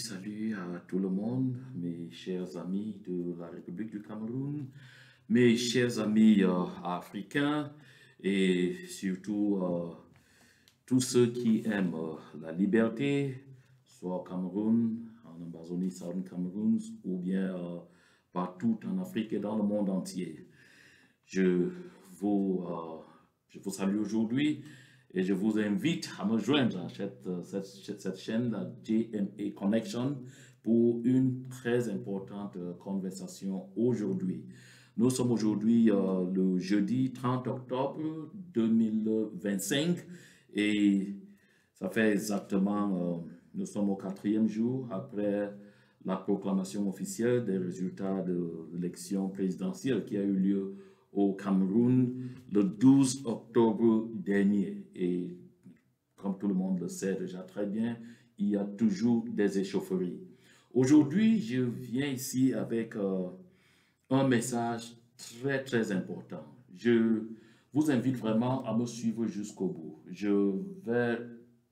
salut à tout le monde, mes chers amis de la République du Cameroun, mes chers amis africains et surtout tous ceux qui aiment la liberté, soit au Cameroun, en Amazonie, Southern Cameroun, ou bien partout en Afrique et dans le monde entier. Je vous, euh, je vous salue aujourd'hui et je vous invite à me joindre à cette chaîne, la JMA Connection, pour une très importante conversation aujourd'hui. Nous sommes aujourd'hui le jeudi 30 octobre 2025 et ça fait exactement, nous sommes au 4e jour après la proclamation officielle des résultats de l'élection présidentielle qui a eu lieu au Cameroun le 12 octobre dernier. Et comme tout le monde le sait déjà très bien, il y a toujours des échauffourées. Aujourd'hui, je viens ici avec un message très important. Je vous invite vraiment à me suivre jusqu'au bout. Je vais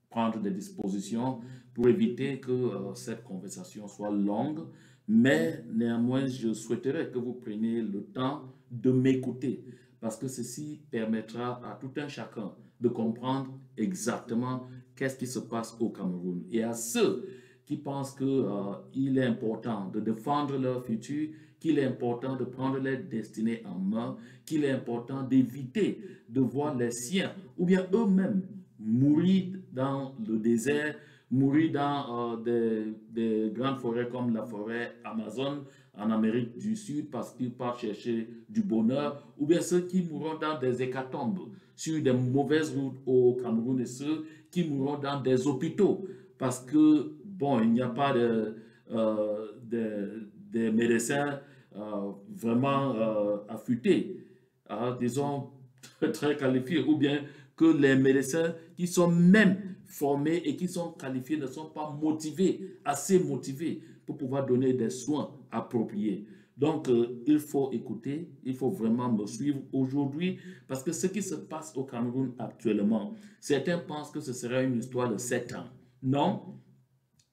prendre des dispositions pour éviter que cette conversation soit longue, mais néanmoins, je souhaiterais que vous preniez le temps de m'écouter, parce que ceci permettra à tout un chacun de comprendre exactement qu'est-ce qui se passe au Cameroun. Et à ceux qui pensent qu'il est important de défendre leur futur, qu'il est important de prendre leur destinée en main, qu'il est important d'éviter de voir les siens ou bien eux-mêmes mourir dans le désert, mourir dans des grandes forêts comme la forêt Amazon en Amérique du Sud parce qu'ils partent chercher du bonheur, ou bien ceux qui mourront dans des hécatombes sur des mauvaises routes au Cameroun et ceux qui mourront dans des hôpitaux parce que, bon, il n'y a pas de médecins vraiment affûtés, disons très qualifiés, ou bien que les médecins qui sont même formés et qui sont qualifiés ne sont pas motivés, assez motivés pour pouvoir donner des soins appropriés. Donc, il faut écouter, il faut vraiment me suivre aujourd'hui parce que ce qui se passe au Cameroun actuellement, certains pensent que ce serait une histoire de 7 ans. Non,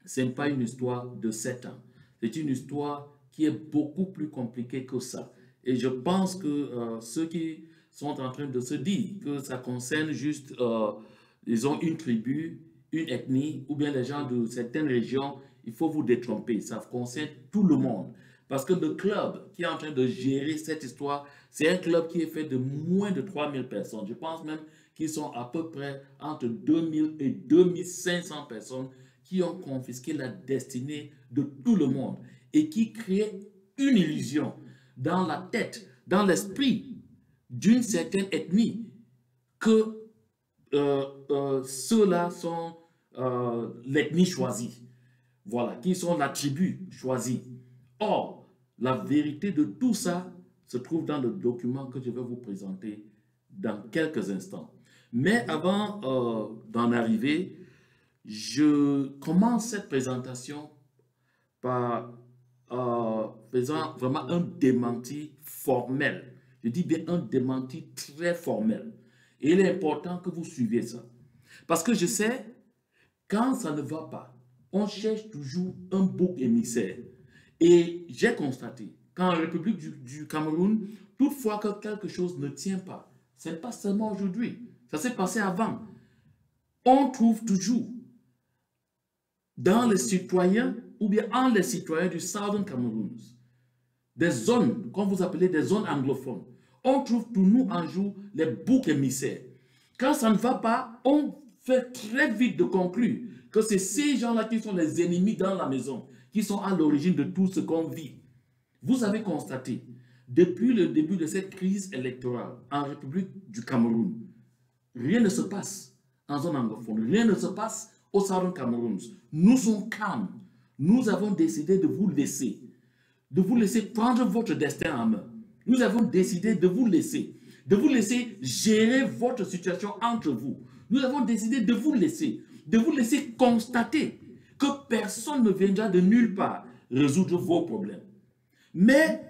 ce n'est pas une histoire de 7 ans. C'est une histoire qui est beaucoup plus compliquée que ça. Et je pense que ceux qui sont en train de se dire que ça concerne juste, disons, une tribu, une ethnie, ou bien les gens de certaines régions, il faut vous détromper. Ça concerne tout le monde. Parce que le club qui est en train de gérer cette histoire, c'est un club qui est fait de moins de 3000 personnes. Je pense même qu'ils sont à peu près entre 2000 et 2500 personnes qui ont confisqué la destinée de tout le monde et qui créent une illusion dans la tête, dans l'esprit d'une certaine ethnie que ceux-là sont l'ethnie choisie, voilà, qui sont la tribu choisie. Or, la vérité de tout ça se trouve dans le document que je vais vous présenter dans quelques instants. Mais avant d'en arriver, je commence cette présentation par faisant vraiment un démenti formel. Je dis bien un démenti très formel. Et il est important que vous suiviez ça. Parce que je sais, quand ça ne va pas, on cherche toujours un bouc émissaire. Et j'ai constaté qu'en République du Cameroun, toutefois que quelque chose ne tient pas, ce n'est pas seulement aujourd'hui, ça s'est passé avant. On trouve toujours dans les citoyens ou bien en les citoyens du Southern Cameroun, des zones, comme vous appelez des zones anglophones, on trouve tout nous en jour les boucs émissaires. Quand ça ne va pas, on fait très vite de conclure que c'est ces gens-là qui sont les ennemis dans la maison, qui sont à l'origine de tout ce qu'on vit. Vous avez constaté, depuis le début de cette crise électorale en République du Cameroun, rien ne se passe en zone anglophone, rien ne se passe au Southern Cameroun. Nous sommes calmes. Nous avons décidé de vous laisser prendre votre destin en main. Nous avons décidé de vous laisser gérer votre situation entre vous. Nous avons décidé de vous laisser constater que personne ne viendra de nulle part résoudre vos problèmes. Mais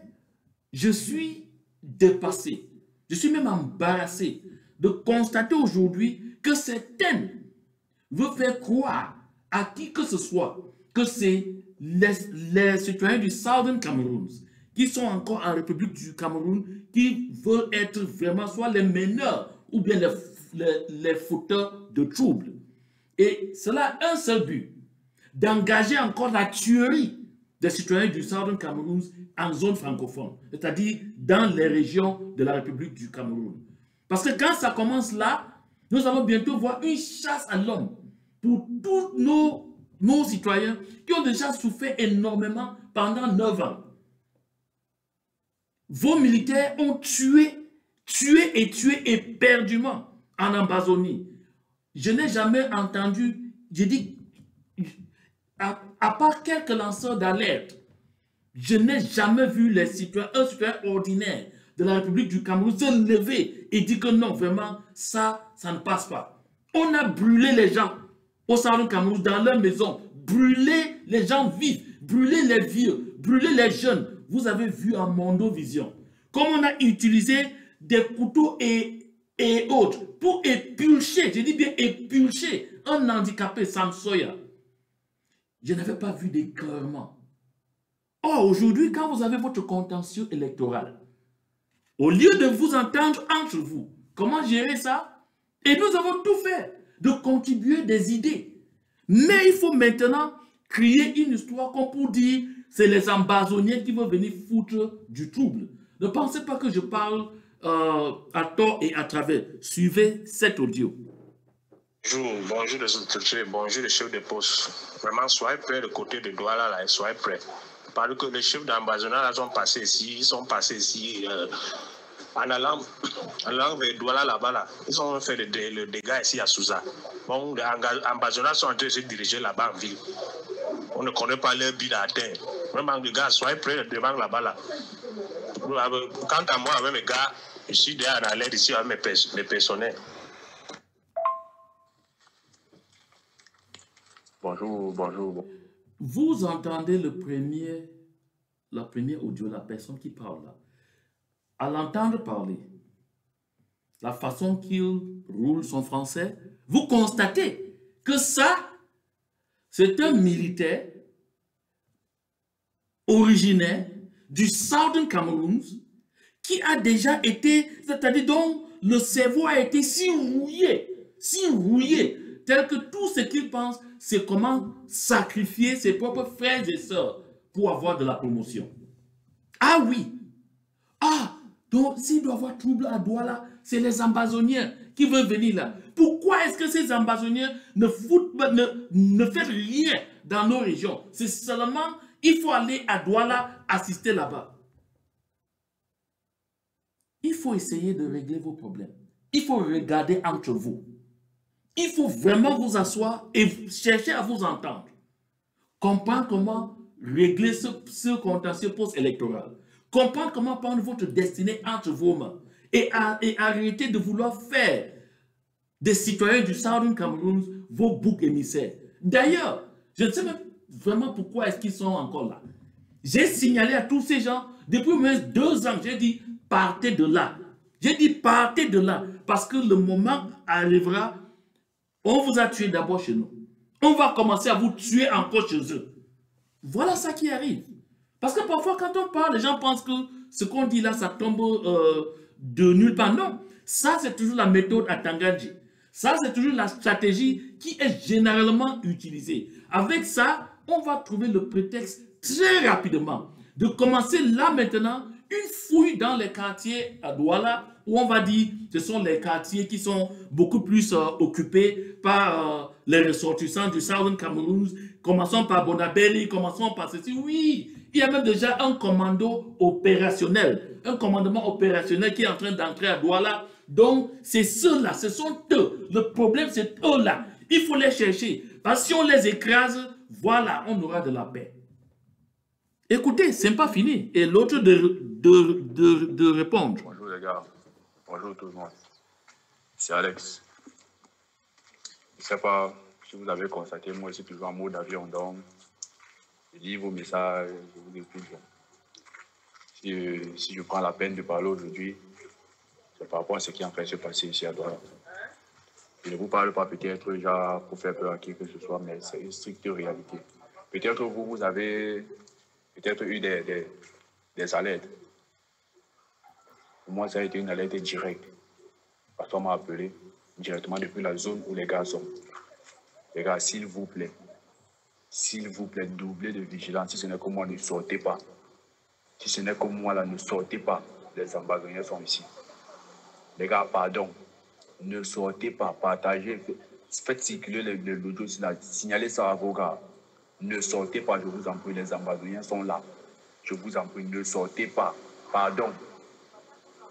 je suis dépassé, je suis même embarrassé de constater aujourd'hui que certaines veulent faire croire à qui que ce soit que c'est les citoyens du Southern Cameroun, qui sont encore en République du Cameroun, qui veulent être vraiment soit les meneurs ou bien les fauteurs de troubles. Et cela a un seul but, d'engager encore la tuerie des citoyens du Southern Cameroun en zone francophone, c'est-à-dire dans les régions de la République du Cameroun. Parce que quand ça commence là, nous allons bientôt voir une chasse à l'homme pour tous nos citoyens qui ont déjà souffert énormément pendant 9 ans. Vos militaires ont tué éperdument en Amazonie. Je n'ai jamais entendu, je dis, à part quelques lanceurs d'alerte, je n'ai jamais vu un citoyen ordinaire de la République du Cameroun se lever et dire que non, vraiment, ça ne passe pas. On a brûlé les gens au Southern Cameroun dans leur maison, brûlé les gens vifs, brûlé les vieux, brûlé les jeunes. Vous avez vu en Mondovision comme on a utilisé des couteaux et autres pour épulcher, je dis bien épulcher, un handicapé Sam Soya. Je n'avais pas vu d'écœurement. Or, aujourd'hui, quand vous avez votre contentieux électoral, au lieu de vous entendre entre vous, comment gérer ça? Et nous avons tout fait de contribuer des idées. Mais il faut maintenant créer une histoire comme pour dire c'est les ambazoniens qui vont venir foutre du trouble. Ne pensez pas que je parle à tort et à travers. Suivez cet audio. Bonjour les autorités, bonjour les chefs de poste. Vraiment, soyez prêts de côté de Douala, là, soyez prêts. Parce que les chefs d'ambazonnage sont passés ici, en allant vers Douala là-bas, là, ils ont fait le dégât ici à Souza. Bon, les ambazonnage sont en train de se diriger là-bas en ville. On ne connaît pas leur but à atteindre. Vraiment, les gars, soyez prêts devant là-bas, là. Quant à moi, avec mes gars, je suis déjà en alerte ici avec mes personnels. Bonjour, bonjour. Vous entendez la première audio, la personne qui parle là. À l'entendre parler, la façon qu'il roule son français, vous constatez que ça, c'est un militaire originaire du Southern Cameroun qui a déjà été, c'est-à-dire dont le cerveau a été si rouillé, tel que tout ce qu'il pense, c'est comment sacrifier ses propres frères et sœurs pour avoir de la promotion. Ah oui! Ah! Donc, s'il doit y avoir trouble à Douala, c'est les ambazoniens qui veulent venir là. Pourquoi est-ce que ces ambazoniens ne font rien dans nos régions? C'est seulement, il faut aller à Douala, assister là-bas. Il faut essayer de régler vos problèmes. Il faut regarder entre vous. Il faut vraiment vous asseoir et chercher à vous entendre. Comprendre comment régler ce contentieux post-électoral. Comprendre comment prendre votre destinée entre vos mains. Et arrêter de vouloir faire des citoyens du Southern Cameroun vos boucs émissaires. D'ailleurs, je ne sais même vraiment pourquoi est-ce qu'ils sont encore là. J'ai signalé à tous ces gens, depuis au moins 2 ans, j'ai dit, partez de là. J'ai dit, partez de là. Parce que le moment arrivera, on vous a tué d'abord chez nous. On va commencer à vous tuer encore chez eux. Voilà ça qui arrive. Parce que parfois, quand on parle, les gens pensent que ce qu'on dit là, ça tombe de nulle part. Non, ça, c'est toujours la méthode à Tangadji. Ça, c'est toujours la stratégie qui est généralement utilisée. Avec ça, on va trouver le prétexte très rapidement de commencer là maintenant une fouille dans les quartiers à Douala où on va dire ce sont les quartiers qui sont beaucoup plus occupés par les ressortissants du Southern Cameroun. Commençons par Bonabelli, commençons par ceci. Oui, il y a même déjà un commando opérationnel, un commandement opérationnel qui est en train d'entrer à Douala. Donc, c'est ceux-là, ce sont eux. Le problème, c'est eux-là. Il faut les chercher. Parce que si on les écrase, voilà, on aura de la paix. Écoutez, c'est pas fini. Et l'autre de répondre. Bonjour les gars. Bonjour tout le monde. C'est Alex. Je ne sais pas si vous avez constaté, moi je suis toujours en mode avion, donc je lis vos messages, je vous écoute. Si je prends la peine de parler aujourd'hui, c'est par rapport à ce qui est en train de se passer ici à Douala. Je ne vous parle pas peut-être genre pour faire peur à qui que ce soit, mais c'est une stricte réalité. Peut-être vous avez peut-être eu des alertes. Pour moi, ça a été une alerte directe. Parce qu'on m'a appelé directement depuis la zone où les gars sont. Les gars, s'il vous plaît, doublez de vigilance. Si ce n'est comme moi, ne sortez pas. Si ce n'est comme moi, là, ne sortez pas. Les ambassadeurs sont ici. Les gars, pardon. Ne sortez pas. Partagez. Faites circuler l'audio, signalez ça à vos gars. Ne sortez pas, je vous en prie. Les ambassadeurs sont là. Je vous en prie, ne sortez pas. Pardon.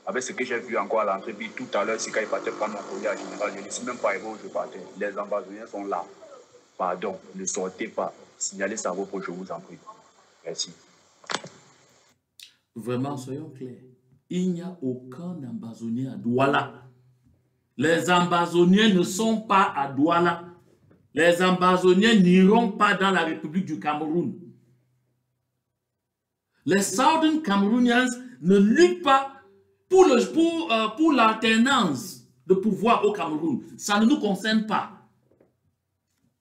Avec ce que j'ai vu encore à l'entrée, puis tout à l'heure, c'est quand il partait prendre mon courrier à général, je ne suis même pas où je partais. Les ambassadeurs sont là. Pardon, ne sortez pas. Signalez ça à vos proches, je vous en prie. Merci. Vraiment, soyons clairs. Il n'y a aucun ambassadeur à Douala. Les ambassadeurs ne sont pas à Douala. Les ambassadeurs n'iront pas dans la République du Cameroun. Les Southern Cameroonians ne luttent pas pour l'alternance de pouvoir au Cameroun. Ça ne nous concerne pas.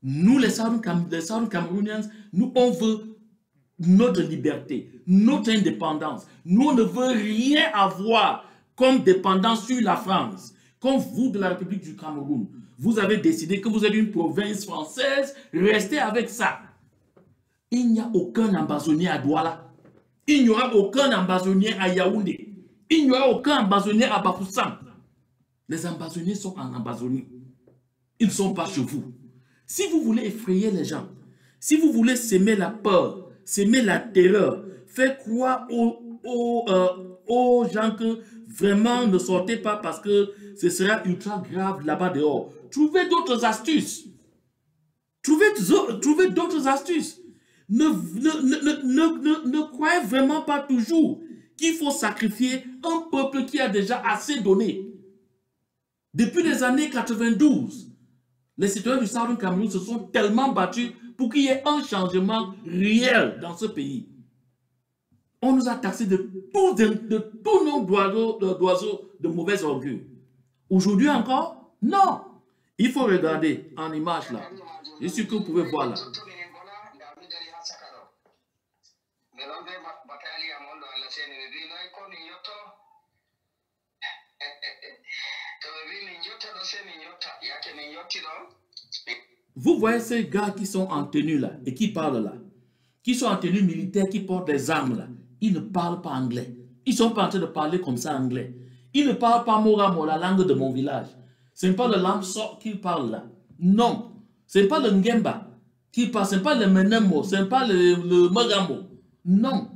Nous, les Southern Cameroonians, nous, on veut notre liberté, notre indépendance. Nous, on ne veut rien avoir comme dépendance sur la France. Comme vous, de la République du Cameroun, vous avez décidé que vous êtes une province française, restez avec ça. Il n'y a aucun ambassadeur à Douala. Il n'y aura aucun ambassadeur à Yaoundé. Il n'y aura aucun ambassadeur à Bafoussam. Les ambassadeurs sont en ambassadeur. Ils ne sont pas chez vous. Si vous voulez effrayer les gens, si vous voulez s'aimer la peur, s'aimer la terreur, faire croire aux gens que vraiment ne sortez pas parce que ce sera ultra grave là-bas dehors, trouvez d'autres astuces. Trouvez d'autres astuces. Ne croyez vraiment pas toujours qu'il faut sacrifier un peuple qui a déjà assez donné. Depuis les années 92, les citoyens du Southern Cameroun se sont tellement battus pour qu'il y ait un changement réel dans ce pays. On nous a taxés de tous nos d'oiseaux de mauvais augure. Aujourd'hui encore, non. Il faut regarder en image là. Je suis que vous pouvez voir là. Vous voyez ces gars qui sont en tenue là et qui parlent là, qui sont en tenue militaire, qui portent des armes là. Ils ne parlent pas anglais. Ils ne sont pas en train de parler comme ça anglais. Ils ne parlent pas Moramo, la langue de mon village. Ce n'est pas le Lamso qu'ils parlent là. Non. Ce n'est pas le Ngemba qui parle. Ce n'est pas le Menemo. Ce n'est pas le Magamo. Non.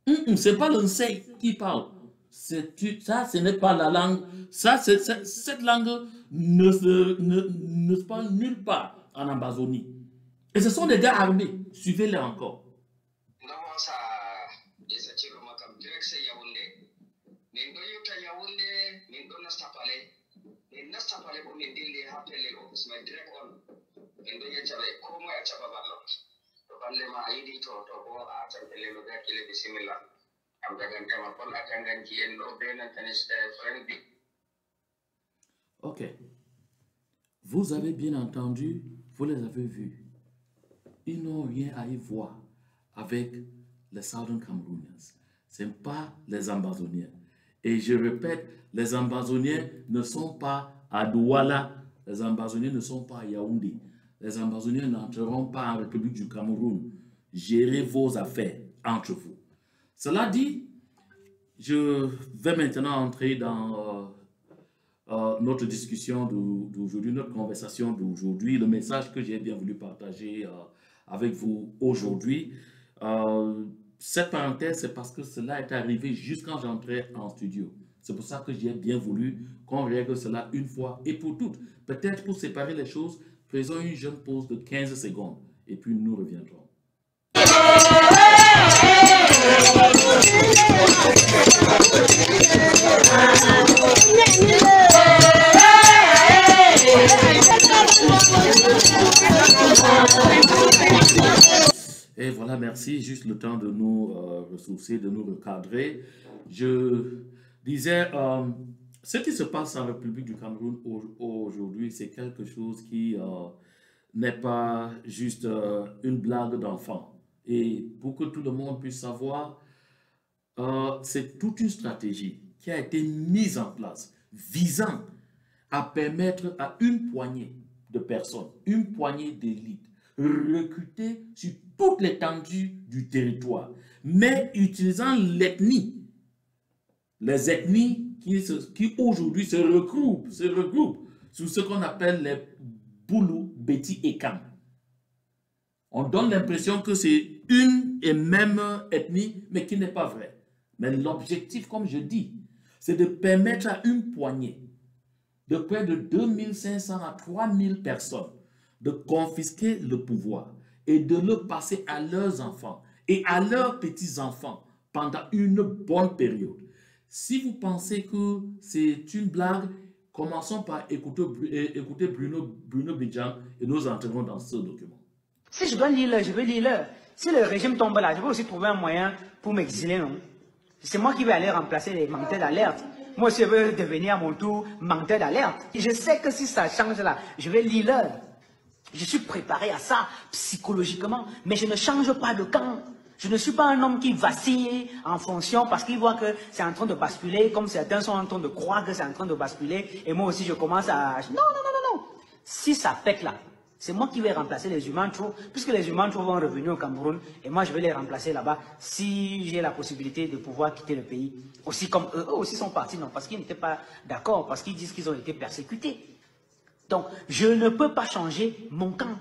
Ce n'est pas le Nsei qui parle. Ça, ce n'est pas la langue. Cette langue ne se parle nulle part en Amazonie. Et ce sont des gars armés. Suivez-les encore. Ok. Vous avez bien entendu, vous les avez vus. Ils n'ont rien à y voir avec les Southern Cameroonians. Ce n'est pas les ambassadeurs. Et je répète, les ambassadeurs ne sont pas à Douala, les ambassadeurs ne sont pas à Yaoundé. Les ambassadeurs n'entreront pas en République du Cameroun. Gérez vos affaires entre vous. Cela dit, je vais maintenant entrer dans notre discussion d'aujourd'hui, notre conversation d'aujourd'hui, le message que j'ai bien voulu partager avec vous aujourd'hui. Cette parenthèse, c'est parce que cela est arrivé juste quand j'entrais en studio. C'est pour ça que j'ai bien voulu qu'on règle cela une fois et pour toutes. Peut-être pour séparer les choses, faisons une jeune pause de 15 secondes et puis nous reviendrons. Et voilà, merci. Juste le temps de nous ressourcer, de nous recadrer. Je disais, ce qui se passe en République du Cameroun aujourd'hui, c'est quelque chose qui n'est pas juste une blague d'enfant. Et pour que tout le monde puisse savoir, c'est toute une stratégie qui a été mise en place visant à permettre à une poignée de personnes, une poignée d'élites, recrutées sur toute l'étendue du territoire, mais utilisant l'ethnie, les ethnies qui aujourd'hui se regroupent sous ce qu'on appelle les Boulou, Beti et Kam. On donne l'impression que c'est une et même ethnie, mais qui n'est pas vrai. Mais l'objectif, comme je dis, c'est de permettre à une poignée de près de 2500 à 3000 personnes de confisquer le pouvoir et de le passer à leurs enfants et à leurs petits-enfants pendant une bonne période. Si vous pensez que c'est une blague, commençons par écouter Bruno Bidjan et nous entrerons dans ce document. Si je dois lire l'heure, je vais lire l'heure. Si le régime tombe là, je vais aussi trouver un moyen pour m'exiler, non? C'est moi qui vais aller remplacer les menteurs d'alerte. Moi aussi, je veux devenir à mon tour menteur d'alerte. Je sais que si ça change là, je vais lire l'heure. Je suis préparé à ça psychologiquement, mais je ne change pas de camp. Je ne suis pas un homme qui vacille en fonction parce qu'il voit que c'est en train de basculer, comme certains sont en train de croire que c'est en train de basculer, et moi aussi je commence à... Non, non, non, non, non. Si ça pète là, c'est moi qui vais remplacer les humains trop, puisque les humains trop vont revenir au Cameroun, et moi je vais les remplacer là-bas si j'ai la possibilité de pouvoir quitter le pays. Aussi comme eux aussi sont partis, non, parce qu'ils n'étaient pas d'accord, parce qu'ils disent qu'ils ont été persécutés. Donc, je ne peux pas changer mon camp.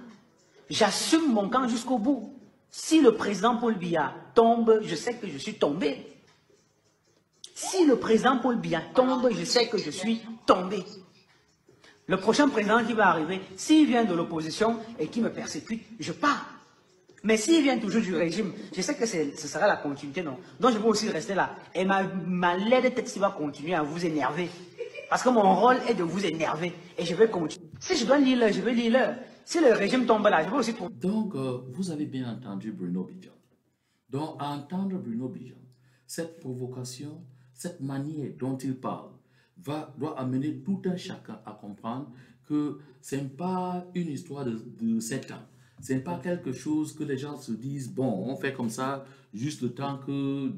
J'assume mon camp jusqu'au bout. Si le président Paul Biya tombe, je sais que je suis tombé. Si le président Paul Biya tombe, je sais que je suis tombé. Le prochain président qui va arriver, s'il vient de l'opposition et qui me persécute, je pars. Mais s'il vient toujours du régime, je sais que ce sera la continuité, non? Donc je vais aussi rester là. Et ma laide tête va continuer à vous énerver. Parce que mon rôle est de vous énerver. Et je vais continuer. Si je dois lire l'heure, je vais lire l'heure. Si le régime tombe là, je vais aussi... Donc, vous avez bien entendu Bruno Bidjan. Donc, à entendre Bruno Bidjan, cette provocation, cette manière dont il parle, doit amener tout un chacun à comprendre que ce n'est pas une histoire de 7 ans. Ce n'est pas quelque chose que les gens se disent, bon, on fait comme ça juste le temps que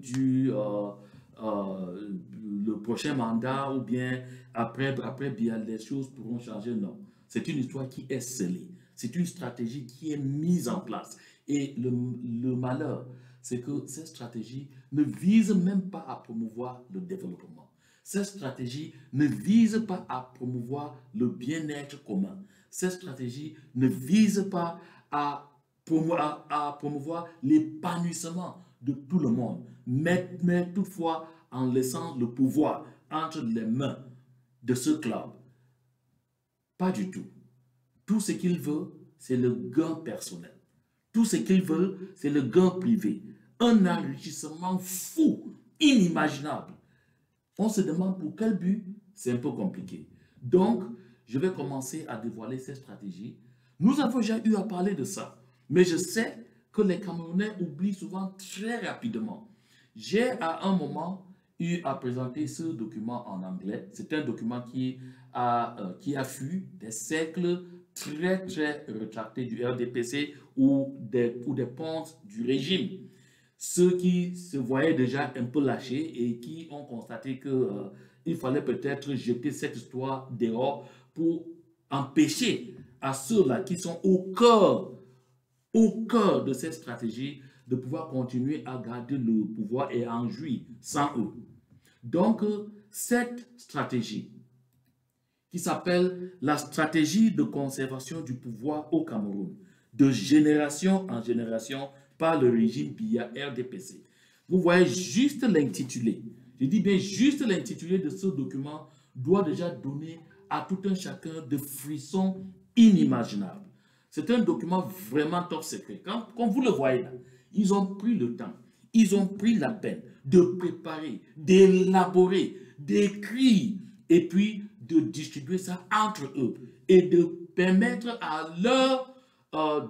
le prochain mandat ou bien après bien les choses pourront changer. Non, c'est une histoire qui est scellée. C'est une stratégie qui est mise en place. Et le malheur, c'est que cette stratégie ne vise même pas à promouvoir le développement. Cette stratégie ne vise pas à promouvoir le bien-être commun. Cette stratégie ne vise pas à promouvoir l'épanouissement de tout le monde, mais toutefois en laissant le pouvoir entre les mains de ce club. Pas du tout. Tout ce qu'ils veulent, c'est le gain personnel. Tout ce qu'ils veulent, c'est le gain privé. Un enrichissement fou, inimaginable. On se demande pour quel but, c'est un peu compliqué. Donc, je vais commencer à dévoiler cette stratégie. Nous avons déjà eu à parler de ça, mais je sais que les Camerounais oublient souvent très rapidement. J'ai à un moment eu à présenter ce document en anglais. C'est un document qui a fui des siècles très retractés du RDPC ou des pontes du régime. Ceux qui se voyaient déjà un peu lâchés et qui ont constaté qu'il fallait peut-être jeter cette histoire dehors pour empêcher à ceux-là qui sont au cœur de cette stratégie de pouvoir continuer à garder le pouvoir et à en jouir sans eux. Donc, cette stratégie qui s'appelle la stratégie de conservation du pouvoir au Cameroun, de génération en génération par le régime Biya RDPC. Vous voyez juste l'intitulé. Je dis bien juste l'intitulé de ce document doit déjà donner à tout un chacun de frissons inimaginables. C'est un document vraiment top secret. Comme vous le voyez là, ils ont pris le temps, ils ont pris la peine de préparer, d'élaborer, d'écrire et puis de distribuer ça entre eux et de permettre à leurs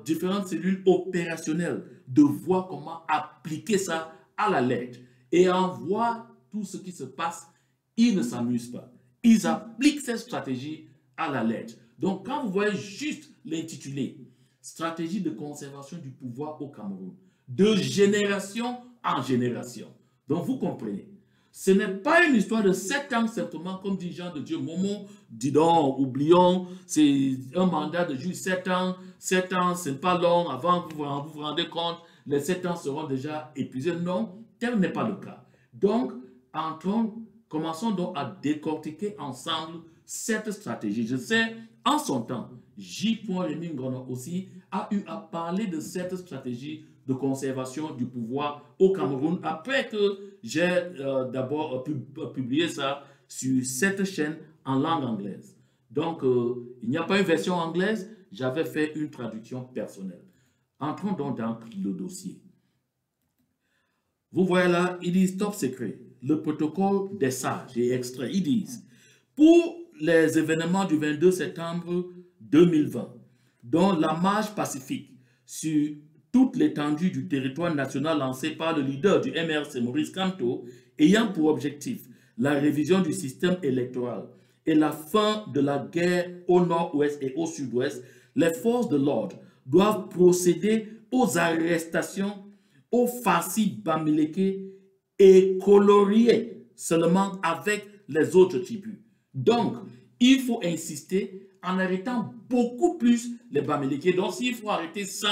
différentes cellules opérationnelles de voir comment appliquer ça à la lettre. Et en voit tout ce qui se passe, ils ne s'amusent pas. Ils appliquent cette stratégie à la lettre. Donc, quand vous voyez juste l'intitulé, stratégie de conservation du pouvoir au Cameroun, de génération en génération. Donc vous comprenez, ce n'est pas une histoire de 7 ans simplement, comme dit Jean de Dieu Momo, dis donc, oublions, c'est un mandat de juste 7 ans, 7 ans, ce n'est pas long, avant que vous vous rendez compte, les 7 ans seront déjà épuisés. Non, tel n'est pas le cas. Donc, commençons donc à décortiquer ensemble cette stratégie. Je sais, en son temps, J. Rémy Ngono aussi a eu à parler de cette stratégie de conservation du pouvoir au Cameroun après que j'ai d'abord publié ça sur cette chaîne en langue anglaise. Donc, il n'y a pas une version anglaise, j'avais fait une traduction personnelle. Entrons donc dans le dossier. Vous voyez là, ils disent top secret, le protocole des sages et extrait. Ils disent, pour les événements du 22 septembre 2020, dont la marche pacifique sur toute l'étendue du territoire national lancée par le leader du MRC, Maurice Kamto, ayant pour objectif la révision du système électoral et la fin de la guerre au nord-ouest et au sud-ouest, les forces de l'ordre doivent procéder aux arrestations, aux farcis bamileke et colorier seulement avec les autres tribus. Donc, il faut insister en arrêtant beaucoup plus les bamileke. Donc, s'il faut arrêter 100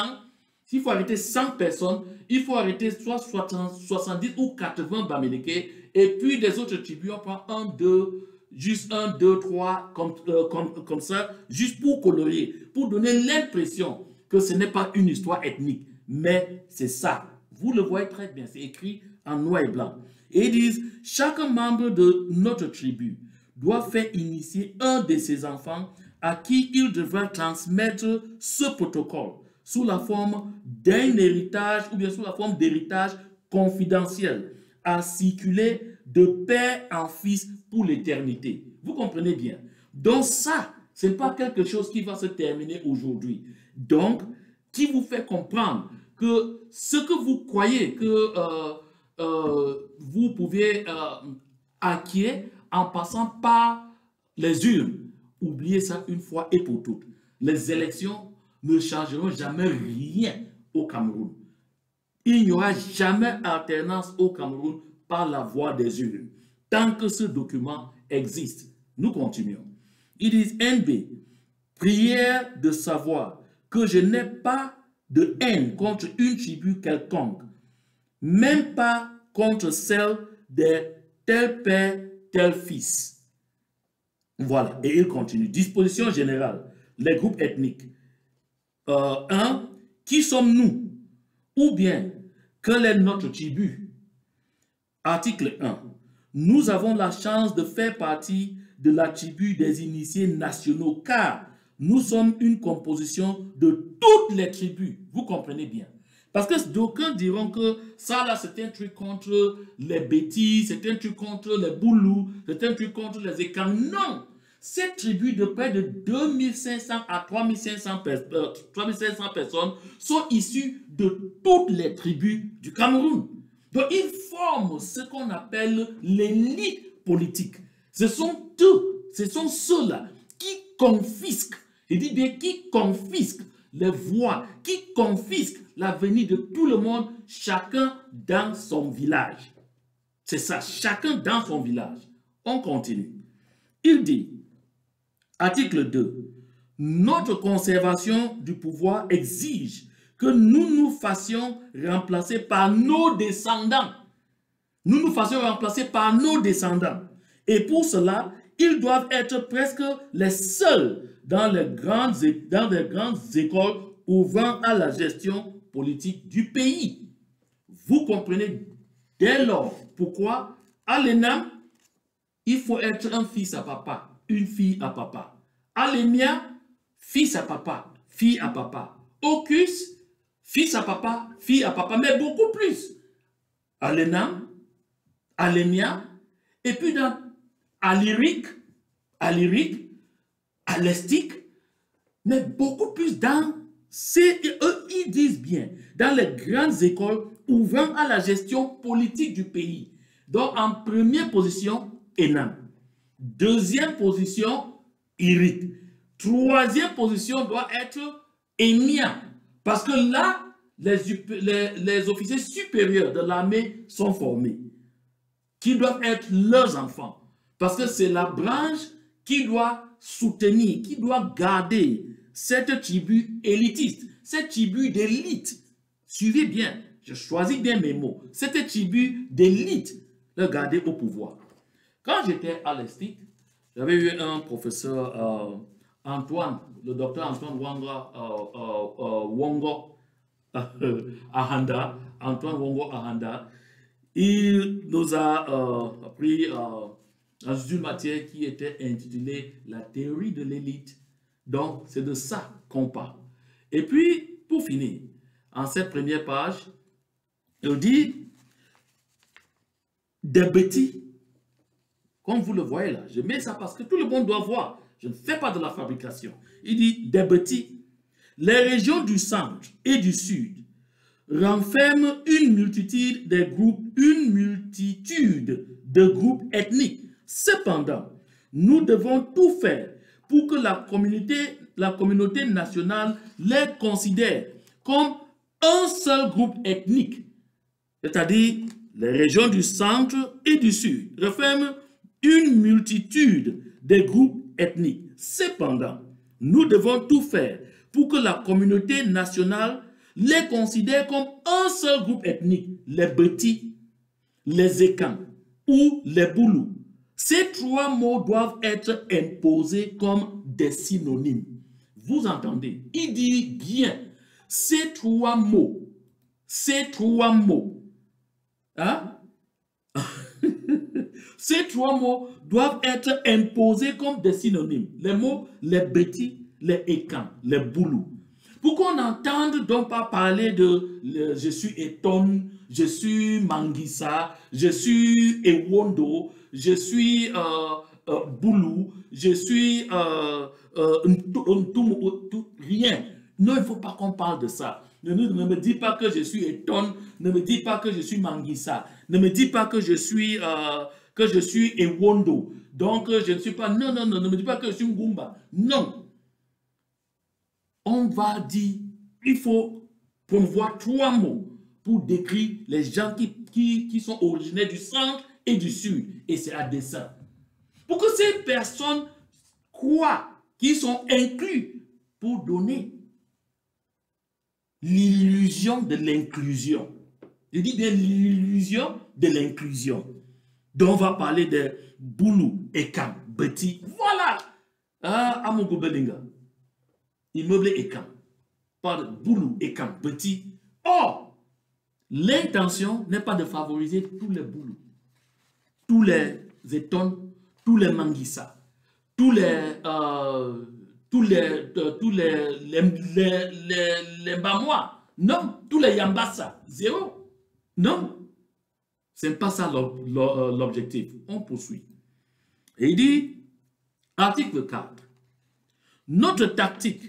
personnes, il faut arrêter soit 70 ou 80 bamileke, et puis des autres tribus, on prend 1, 2, juste 1, 2, 3, comme ça, juste pour colorier, pour donner l'impression que ce n'est pas une histoire ethnique, mais c'est ça. Vous le voyez très bien, c'est écrit en noir et blanc. Et ils disent, chaque membre de notre tribu doit faire initier un de ses enfants à qui il devra transmettre ce protocole sous la forme d'un héritage ou bien sous la forme d'héritage confidentiel à circuler de père en fils pour l'éternité. Vous comprenez bien. Donc ça, ce n'est pas quelque chose qui va se terminer aujourd'hui. Donc, qui vous fait comprendre que ce que vous croyez que vous pouvez acquérir en passant par les urnes, oubliez ça une fois et pour toutes. Les élections ne changeront jamais rien au Cameroun. Il n'y aura jamais alternance au Cameroun par la voie des urnes. Tant que ce document existe, nous continuons. Ils disent NB, prière de savoir que je n'ai pas de haine contre une tribu quelconque, même pas contre celle de tel père, tel fils. Voilà, et il continue. Disposition générale, les groupes ethniques. 1. Qui sommes-nous? Ou bien, quelle est notre tribu? Article 1. Nous avons la chance de faire partie de la tribu des initiés nationaux, car nous sommes une composition de toutes les tribus. Vous comprenez bien. Parce que d'aucuns diront que ça là c'est un truc contre les Bétis, c'est un truc contre les Boulous, c'est un truc contre les Ekang. Non! Cette tribu de près de 2500 à 3500 personnes sont issues de toutes les tribus du Cameroun. Donc ils forment ce qu'on appelle l'élite politique. Ce sont ceux-là qui confisquent, je dis bien qui confisquent les voix, qui confisquent l'avenir de tout le monde, chacun dans son village. C'est ça, chacun dans son village. On continue. Il dit, article 2, notre conservation du pouvoir exige que nous nous fassions remplacer par nos descendants. Nous nous fassions remplacer par nos descendants. Et pour cela, ils doivent être presque les seuls dans les grandes écoles ouvrant à la gestion politique du pays. Vous comprenez dès lors pourquoi à l'ENAM, il faut être un fils à papa, une fille à papa. À l'EMIA, fils à papa, fille à papa. Au CUS, fils à papa, fille à papa, mais beaucoup plus. À l'ENAM, à l'EMIA, et puis à l'IRIC, à l'ESTIC, mais beaucoup plus dans eux, ils disent bien, dans les grandes écoles ouvrant à la gestion politique du pays. Donc, en première position, ENAM. Deuxième position, IRIC. Troisième position doit être émiens. Parce que là, les officiers supérieurs de l'armée sont formés, qui doivent être leurs enfants. Parce que c'est la branche qui doit soutenir, qui doit garder cette tribu élitiste, cette tribu d'élite. Suivez bien, je choisis bien mes mots. Cette tribu d'élite, le garder au pouvoir. Quand j'étais à l'ESTIC, j'avais eu un professeur, Antoine, le docteur Antoine Wongo Ahanda, Antoine Wongo Ahanda. Il nous a appris dans une matière qui était intitulée La théorie de l'élite. Donc, c'est de ça qu'on parle. Et puis, pour finir, en cette première page, il dit des bêtis. Comme vous le voyez là, je mets ça parce que tout le monde doit voir. Je ne fais pas de la fabrication. Il dit des bêtis. Les régions du centre et du sud renferment une multitude de groupes ethniques. Cependant, nous devons tout faire pour que la communauté nationale les considère comme un seul groupe ethnique, c'est-à-dire les régions du centre et du sud renferment une multitude de groupes ethniques. Cependant, nous devons tout faire pour que la communauté nationale les considère comme un seul groupe ethnique, les Beti, les Ekans ou les Boulous. Ces trois mots doivent être imposés comme des synonymes. Vous entendez? Il dit bien, ces trois mots, hein? Ces trois mots doivent être imposés comme des synonymes. Les mots, les Beti, les Ekans, les Boulous. Pour qu'on n'entende donc pas parler de je suis Eton, je suis Mangissa, je suis Ewondo, je suis Boulou, je suis rien. Non, il ne faut pas qu'on parle de ça. Ne me dis pas que je suis Eton, ne me dis pas que je suis Mangissa, ne me dis pas que je suis Ewondo. Donc je ne suis pas, non, ne me dis pas que je suis Ngumba. Non. On va dire, il faut promouvoir trois mots pour décrire les gens qui sont originaires du centre et du sud. Et c'est à dessein. Pour que ces personnes croient qu'ils sont inclus pour donner l'illusion de l'inclusion. Je dis bien l'illusion de l'inclusion. Donc on va parler de Boulou, Ekans, Beti. Voilà. Amogo Belinga. Immeuble Ekans, par Boulou, Ekans, Beti. Or, l'intention n'est pas de favoriser tous les Boulous, tous les Etons, tous les Mangissa, tous les Mbamois. Non, tous les Yambassa. Zéro. Non. Ce n'est pas ça l'objectif. On poursuit. Et il dit, article 4, notre tactique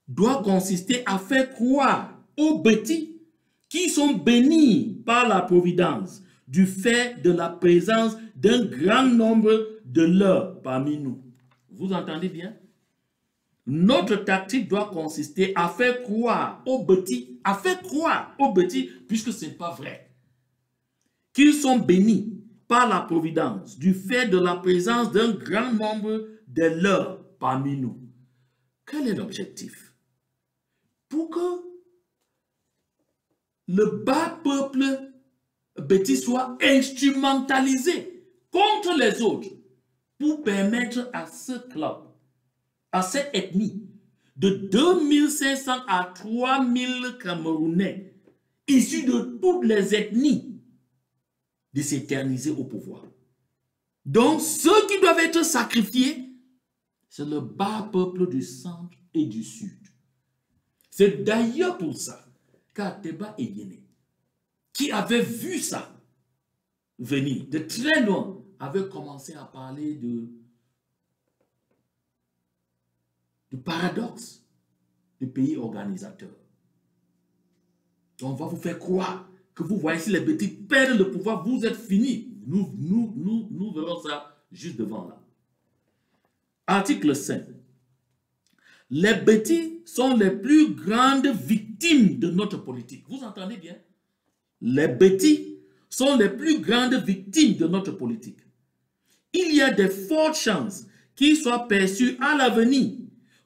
doit consister à faire croire aux bêtis qui sont bénis par la providence du fait de la présence d'un grand nombre de leurs parmi nous. Vous entendez bien? Notre tactique doit consister à faire croire aux bêtis, puisque ce n'est pas vrai, qu'ils sont bénis par la providence du fait de la présence d'un grand nombre de leurs parmi nous. Quel est l'objectif? Pour que le bas peuple bêtis soit instrumentalisé contre les autres pour permettre à ce club, à cette ethnie de 2500 à 3000 Camerounais issus de toutes les ethnies de s'éterniser au pouvoir. Donc ceux qui doivent être sacrifiés, c'est le bas peuple du centre et du sud. C'est d'ailleurs pour ça qu'Ateba Eyene, qui avait vu ça venir de très loin, avait commencé à parler du paradoxe du pays organisateur. On va vous faire croire que vous voyez si les petits perdent le pouvoir, vous êtes finis. Nous verrons ça juste devant là. Article 5. les bêtis sont les plus grandes victimes de notre politique. Vous entendez bien? Les bêtis sont les plus grandes victimes de notre politique. Il y a de fortes chances qu'ils soient perçus à l'avenir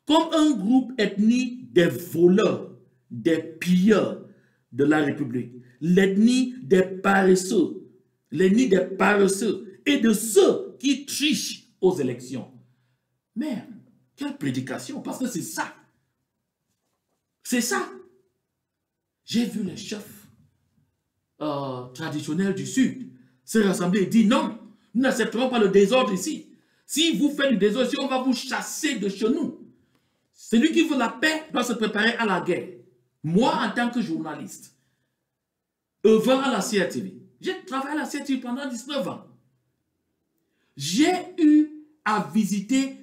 comme un groupe ethnique des voleurs, des pilleurs de la République, l'ethnie des paresseux, l'ethnie des paresseux et de ceux qui trichent aux élections. Mais quelle prédication, parce que c'est ça. C'est ça. J'ai vu les chefs traditionnels du Sud se rassembler et dire non, nous n'accepterons pas le désordre ici. Si vous faites du désordre ici, on va vous chasser de chez nous. Celui qui veut la paix doit se préparer à la guerre. Moi, en tant que journaliste, œuvrant à la CRTV, j'ai travaillé à la CRTV pendant 19 ans. J'ai eu à visiter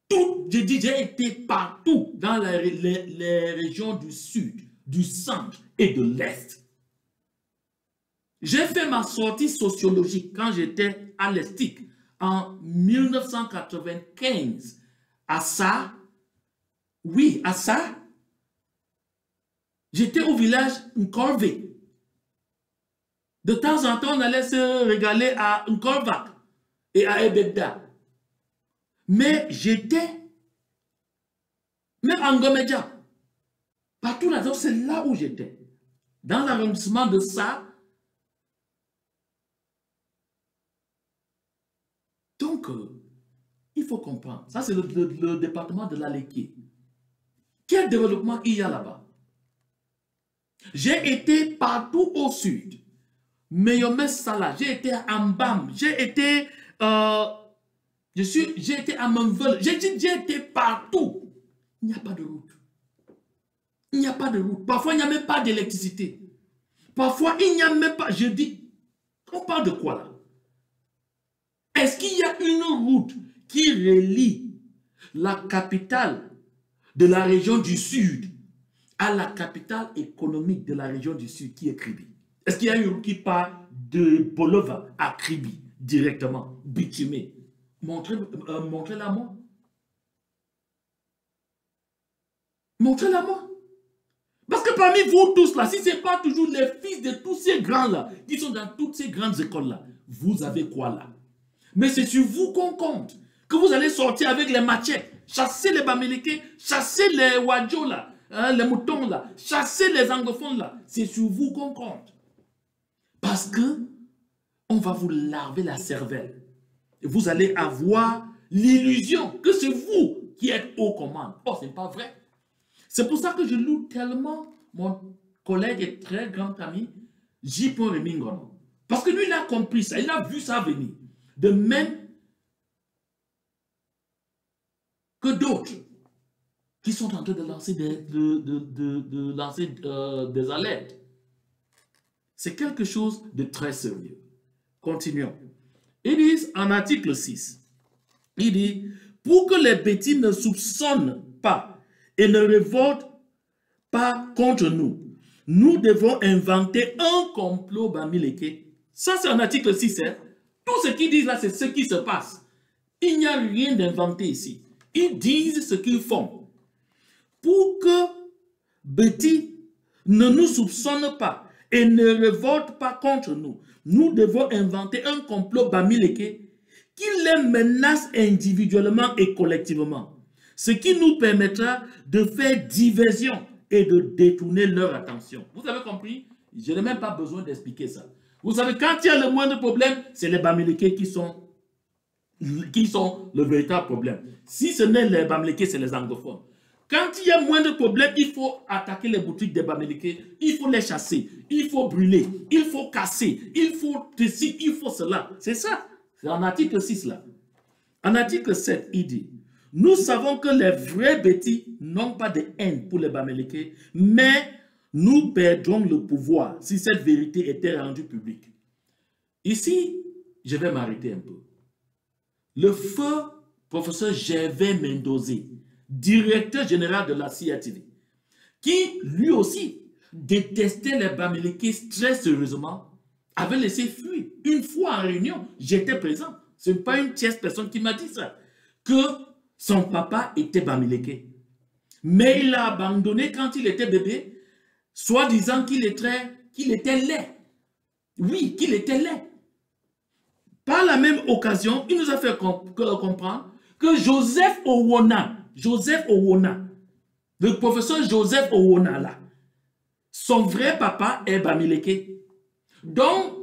tout, j'ai été partout dans les régions du Sud, du Centre et de l'Est. J'ai fait ma sortie sociologique quand j'étais à l'Estique en 1995 à ça. Oui, à ça. J'étais au village Nkorvé. De temps en temps, on allait se régaler à Nkorvak et à Ebeda. Mais j'étais, même en Ngomedja, partout là-dedans, c'est là où j'étais. Dans l'arrondissement de ça. Donc, il faut comprendre. Ça, c'est le département de l'Aleké. Quel développement il y a là-bas? J'ai été partout au sud. Meyomé Sala, j'ai été à Mbam, j'ai été à Manvel, j'ai été partout. Il n'y a pas de route. Il n'y a pas de route. Parfois, il n'y a même pas d'électricité. Parfois, il n'y a même pas... Je dis, on parle de quoi là? Est-ce qu'il y a une route qui relie la capitale de la région du Sud à la capitale économique de la région du Sud qui est Kribi? Est-ce qu'il y a une route qui part de Bolova à Kribi directement, bitumée? Montrez-la moi. Montrez-la moi. Parce que parmi vous tous là, si ce n'est pas toujours les fils de tous ces grands là, qui sont dans toutes ces grandes écoles là, vous avez quoi là? Mais c'est sur vous qu'on compte. Que vous allez sortir avec les machettes, chasser les Bamileke, chasser les Wadjo là, hein, les moutons là, chasser les anglophones là. C'est sur vous qu'on compte. Parce que on va vous laver la cervelle. Et vous allez avoir l'illusion que c'est vous qui êtes aux commandes. Oh, ce n'est pas vrai. C'est pour ça que je loue tellement mon collègue et très grand ami, J. Remingono. Parce que lui, il a compris ça, il a vu ça venir. De même que d'autres qui sont en train de lancer des alertes. C'est quelque chose de très sérieux. Continuons. Il dit en article 6, il dit, pour que les bêtis ne soupçonnent pas et ne révoltent pas contre nous, nous devons inventer un complot Bamileke. Ça, c'est en article 6. Hein? Tout ce qu'ils disent là, c'est ce qui se passe. Il n'y a rien d'inventé ici. Ils disent ce qu'ils font. Pour que Betty ne nous soupçonne pas et ne révolte pas contre nous, nous devons inventer un complot Bamileke qui les menace individuellement et collectivement. Ce qui nous permettra de faire diversion et de détourner leur attention. Vous avez compris? Je n'ai même pas besoin d'expliquer ça. Vous savez, quand il y a le moindre problème, c'est les Bamileke qui sont le véritable problème. Si ce n'est les Bamileke, c'est les anglophones. Quand il y a moins de problèmes, il faut attaquer les boutiques des Bamileke, il faut les chasser, il faut brûler, il faut casser, il faut ceci, il faut cela. C'est ça. C'est en article 6 là. En article 7, il dit, nous savons que les vrais bêtis n'ont pas de haine pour les Bamileke, mais nous perdrons le pouvoir si cette vérité était rendue publique. Ici, je vais m'arrêter un peu. Le feu professeur Gervais Mendozé, directeur général de la CRTV, qui lui aussi détestait les Bamileke très sérieusement, avait laissé fuir. Une fois en réunion, j'étais présent. Ce n'est pas une tierce personne qui m'a dit ça. Que son papa était Bamileke. Mais il l'a abandonné quand il était bébé, soi-disant qu'il était laid. Oui, qu'il était laid. Par la même occasion, il nous a fait comprendre que Joseph Owona, le professeur Joseph Owona, là, son vrai papa est Bamileke. Donc,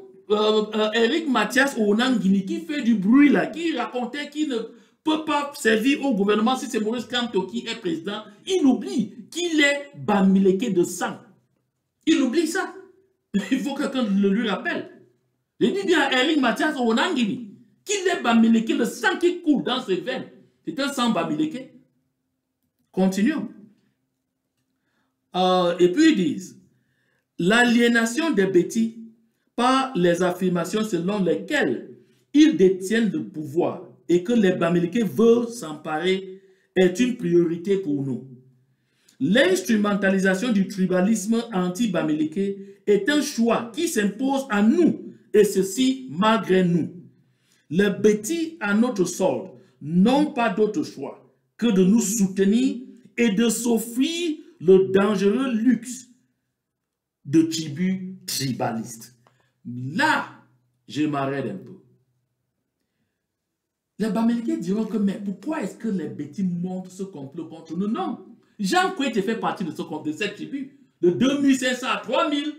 Eric Mathias Owona-Nguini, qui fait du bruit là, qui racontait qu'il ne peut pas servir au gouvernement si c'est Maurice Kamto qui est président, il oublie qu'il est Bamileke de sang. Il oublie ça. Il faut que quelqu'un le lui rappelle. Je dis bien à Eric Mathias Owona-Nguini qu'il est Bamileke, le sang qui coule dans ses veines. C'est un sang Bamileke. Continuons. Et puis ils disent, l'aliénation des bêtis par les affirmations selon lesquelles ils détiennent le pouvoir et que les Bamileke veulent s'emparer est une priorité pour nous. L'instrumentalisation du tribalisme anti-Bamileke est un choix qui s'impose à nous, et ceci malgré nous. Les bêtis à notre solde n'ont pas d'autre choix que de nous soutenir et de s'offrir le dangereux luxe de tribus tribalistes. Là, je m'arrête un peu. Les Bamileke diront que, mais pourquoi est-ce que les bêtis montrent ce complot contre nous? Non. Jean Kouete fait partie de cette tribu, de 2500 à 3000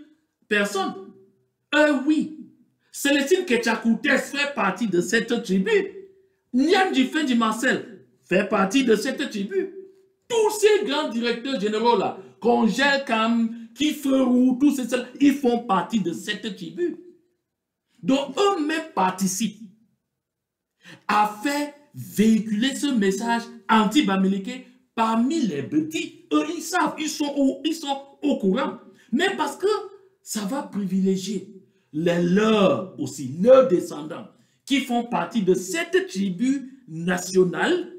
personnes. Oui. Célestine Ketchakoutes fait partie de cette tribu. Niam Dufin du Marcel fait partie de cette tribu. Tous ces grands directeurs généraux là, Congel Cam, Kiferou, tous ces, ils font partie de cette tribu. Donc eux-mêmes participent à faire véhiculer ce message anti-Bamileke parmi les petits. Eux, ils savent, ils sont au courant. Mais parce que ça va privilégier les leurs aussi, leurs descendants, qui font partie de cette tribu nationale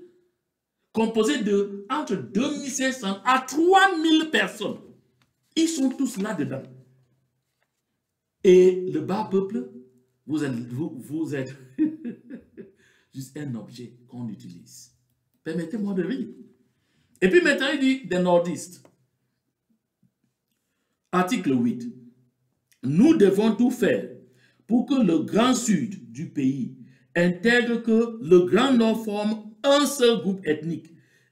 composée de entre 2500 à 3000 personnes. Ils sont tous là-dedans. Et le bas peuple, vous êtes juste un objet qu'on utilise. Permettez-moi de rire. Et puis maintenant, il dit des nordistes. Article 8. Nous devons tout faire pour que le grand sud du pays intègre que le grand nord forme un seul groupe ethnique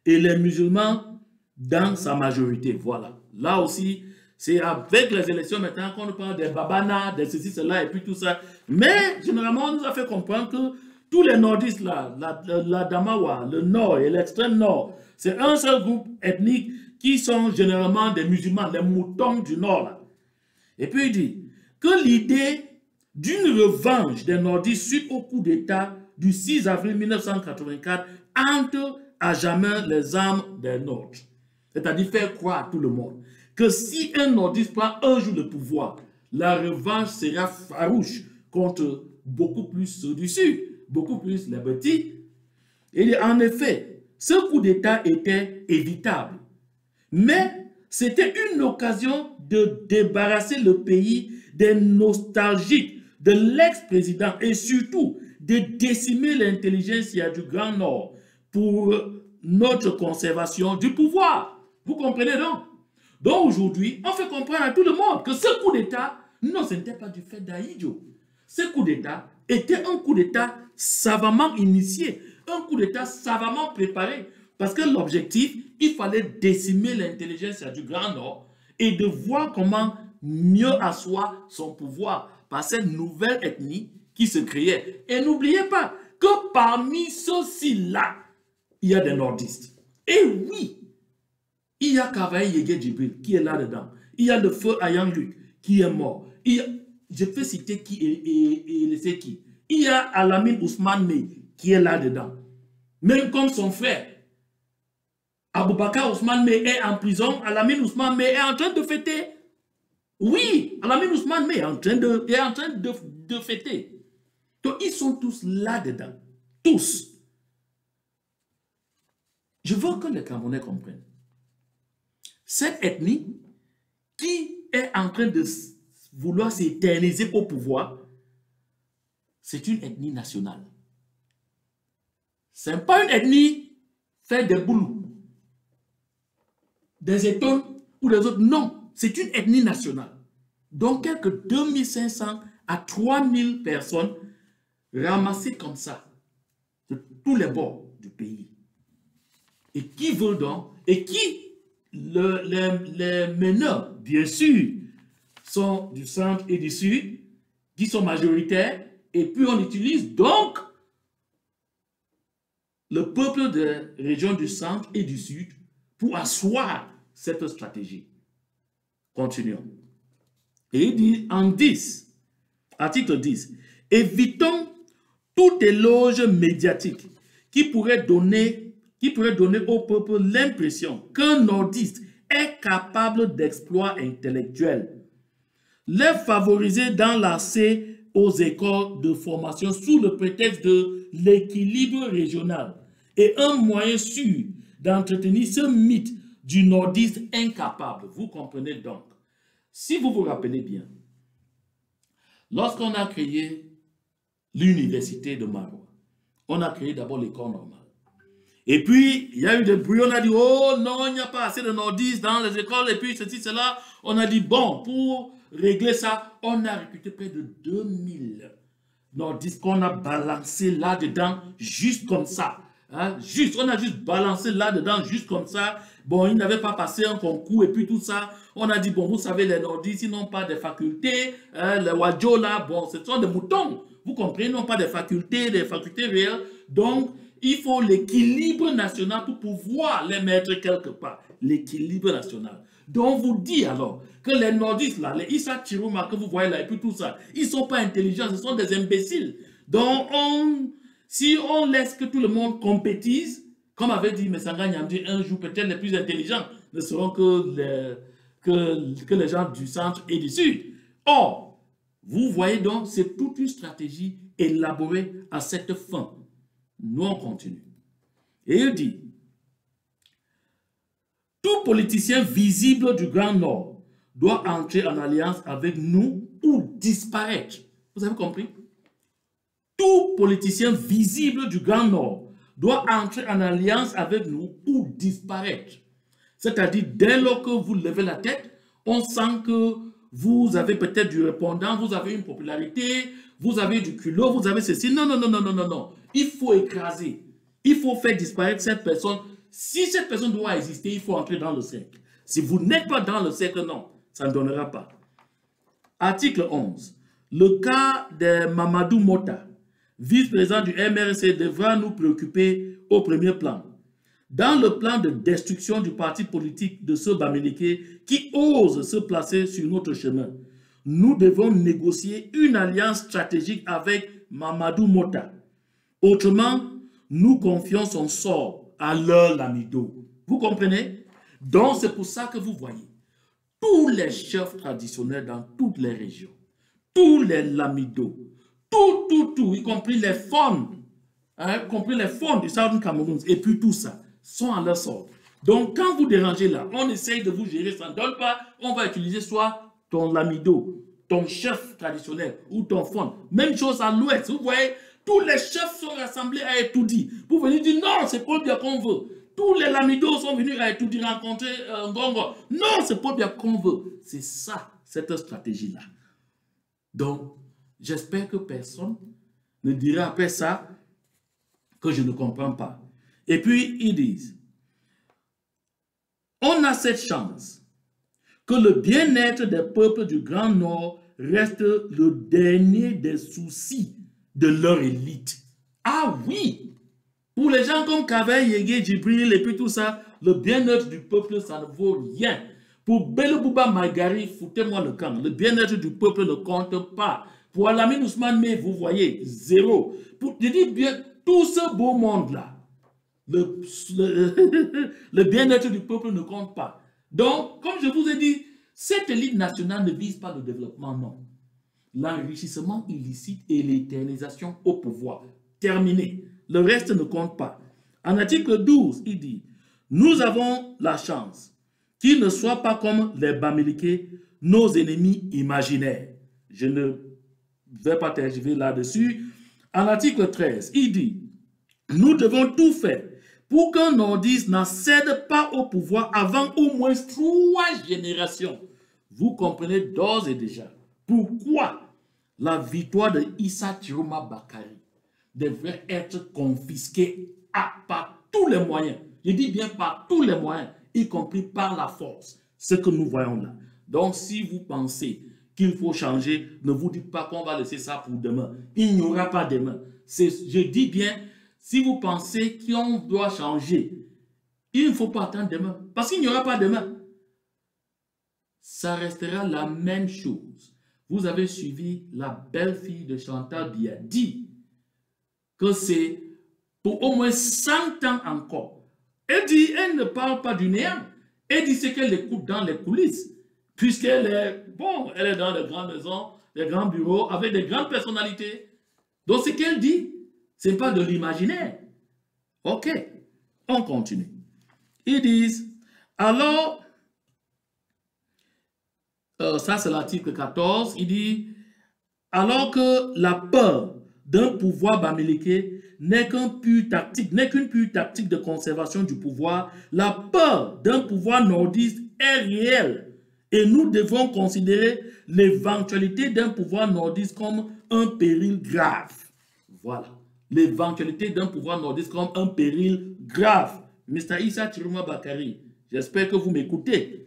et les musulmans dans sa majorité. Voilà. Là aussi, c'est avec les élections maintenant qu'on parle des babana, des ceci, cela et puis tout ça. Mais généralement, on nous a fait comprendre que tous les nordistes là, la Damawa, le nord et l'extrême nord, c'est un seul groupe ethnique qui sont généralement des musulmans, les moutons du nord là. Et puis il dit que l'idée d'une revanche des nordistes suite au coup d'État du 6 avril 1984 entre à jamais les armes des nôtres. C'est-à-dire faire croire à tout le monde que si un nordiste prend un jour le pouvoir, la revanche sera farouche contre beaucoup plus ceux du sud, beaucoup plus les petits. Et en effet, ce coup d'État était évitable. Mais c'était une occasion de débarrasser le pays des nostalgiques de l'ex-président et surtout de décimer l'intelligentsia du Grand Nord pour notre conservation du pouvoir. Vous comprenez donc? Donc aujourd'hui, on fait comprendre à tout le monde que ce coup d'État, non, ce n'était pas du fait d'Aïdjo. Ce coup d'État était un coup d'État savamment initié, un coup d'État savamment préparé. Parce que l'objectif, il fallait décimer l'intelligentsia du Grand Nord et de voir comment mieux asseoir son pouvoir par cette nouvelle ethnie qui se créait. Et n'oubliez pas que parmi ceux-ci-là, il y a des nordistes. Et oui, il y a Kavaï Yege Djibril qui est là-dedans. Il y a le feu Ayan Luc qui est mort. Je peux citer qui et laisser qui. Il y a Alamine Ousmane Mey qui est là-dedans. Même comme son frère. Aboubakar Ousmane Mey est en prison. Alamine Ousmane Mey est en train de fêter. Oui, Alamine Ousmane Mey est en train de fêter. Donc, ils sont tous là-dedans. Tous. Je veux que les Camerounais comprennent. Cette ethnie qui est en train de vouloir s'éterniser au pouvoir, c'est une ethnie nationale. Ce n'est pas une ethnie faite des boulous. des Étones ou des autres. Non, c'est une ethnie nationale. Donc, quelques 2500 à 3000 personnes ramassées comme ça, de tous les bords du pays. Et qui veulent donc, et qui, les meneurs, bien sûr, sont du centre et du sud, qui sont majoritaires, et puis on utilise donc le peuple des régions du centre et du sud pour asseoir cette stratégie. Continuons. Et il dit en 10, article 10, évitons toute éloge médiatique qui pourrait donner au peuple l'impression qu'un nordiste est capable d'exploits intellectuels. Les favoriser dans l'accès aux écoles de formation sous le prétexte de l'équilibre régional est un moyen sûr d'entretenir ce mythe du nordiste incapable. Vous comprenez donc. Si vous vous rappelez bien, lorsqu'on a créé l'université de Maroua, on a créé d'abord l'école normale. Et puis, il y a eu des bruits, on a dit, oh non, il n'y a pas assez de nordistes dans les écoles, et puis ceci, cela. On a dit, bon, pour régler ça, on a recruté près de 2000 nordistes qu'on a balancé là-dedans, juste comme ça. Hein? On a juste balancé là-dedans, juste comme ça. Bon, ils n'avaient pas passé un concours, et puis tout ça. On a dit, bon, vous savez, les nordistes, ils n'ont pas de facultés. Les Wadjo, là, bon, ce sont des moutons. Vous comprenez, ils n'ont pas de facultés, des facultés réelles. Donc, il faut l'équilibre national pour pouvoir les mettre quelque part. L'équilibre national. Donc, on vous dit alors que les nordistes, là, les Issa Chiruma que vous voyez là, et puis tout ça, ils ne sont pas intelligents, ce sont des imbéciles. Donc, si on laisse que tout le monde compétisse, comme avait dit Messanga Nyamdi un jour, peut-être les plus intelligents ne seront que les gens du centre et du sud. Or, vous voyez donc, c'est toute une stratégie élaborée à cette fin. Nous, on continue. Et il dit, tout politicien visible du Grand Nord doit entrer en alliance avec nous ou disparaître. Vous avez compris? Tout politicien visible du Grand Nord doit entrer en alliance avec nous ou disparaître. C'est-à-dire, dès lors que vous levez la tête, on sent que vous avez peut-être du répondant, vous avez une popularité, vous avez du culot, vous avez ceci. Non, non, non, non, non, non, non. Il faut écraser. Il faut faire disparaître cette personne. Si cette personne doit exister, il faut entrer dans le cercle. Si vous n'êtes pas dans le cercle, non, ça ne donnera pas. Article 11. Le cas de Mamadou Mota, vice-président du MRC, devra nous préoccuper au premier plan. Dans le plan de destruction du parti politique de ce Bamileke qui ose se placer sur notre chemin, nous devons négocier une alliance stratégique avec Mamadou Mota. Autrement, nous confions son sort à leur lamido. Vous comprenez? Donc, c'est pour ça que vous voyez tous les chefs traditionnels dans toutes les régions, tous les lamidos, tout, y compris les fonds, y compris les fonds du Southern Cameroun, et puis tout ça, sont à leur sort. Donc, quand vous dérangez là, on essaye de vous gérer, ça ne donne pas, on va utiliser soit ton lamido, ton chef traditionnel ou ton fond. Même chose à l'ouest, vous voyez, tous les chefs sont rassemblés à Etoudi pour venir dire non, c'est Paul Biya qu'on veut. Tous les lamidos sont venus à Etoudi rencontrer Ngongo. Non, c'est Paul Biya qu'on veut. C'est ça, cette stratégie-là. Donc, j'espère que personne ne dira après ça que je ne comprends pas. Et puis, ils disent, on a cette chance que le bien-être des peuples du Grand Nord reste le dernier des soucis de leur élite. Ah oui! Pour les gens comme Kaveh, Yege, Djibril et puis tout ça, le bien-être du peuple, ça ne vaut rien. Pour Belebouba Magari, foutez-moi le camp. Le bien-être du peuple ne compte pas. Pour Alamine Ousmane, mais vous voyez, zéro. Je dis bien, tout ce beau monde-là, le bien-être du peuple ne compte pas. Donc, comme je vous ai dit, cette élite nationale ne vise pas le développement, non. L'enrichissement illicite et l'éternisation au pouvoir. Terminé. Le reste ne compte pas. En article 12, il dit, nous avons la chance qu'ils ne soient pas comme les Bamileke, nos ennemis imaginaires. Je ne vais pas tergiverser là-dessus. En article 13, il dit, nous devons tout faire pour qu'un nordiste n'accède pas au pouvoir avant au moins 3 générations. Vous comprenez d'ores et déjà pourquoi la victoire de Issa Chiroma Bakari devrait être confisquée par tous les moyens. Je dis bien par tous les moyens, y compris par la force. Ce que nous voyons là. Donc, si vous pensez qu'il faut changer, ne vous dites pas qu'on va laisser ça pour demain. Il n'y aura pas demain. Je dis bien, si vous pensez qu'on doit changer, il ne faut pas attendre demain. Parce qu'il n'y aura pas demain. Ça restera la même chose. Vous avez suivi la belle-fille de Chantal Biya dit que c'est pour au moins 100 ans encore. Elle dit, elle ne parle pas du néant. Elle dit ce qu'elle écoute dans les coulisses. Puisqu'elle est, bon, elle est dans les grandes maisons, les grands bureaux, avec des grandes personnalités. Donc ce qu'elle dit, ce n'est pas de l'imaginaire. Ok, on continue. Ils disent, alors, ça c'est l'article 14, il dit, alors que la peur d'un pouvoir bamileke n'est qu'une pure tactique de conservation du pouvoir, la peur d'un pouvoir nordiste est réelle. Et nous devons considérer l'éventualité d'un pouvoir nordiste comme un péril grave. Voilà. L'éventualité d'un pouvoir nordiste comme un péril grave. Mr. Issa Chiroma Bakari, j'espère que vous m'écoutez.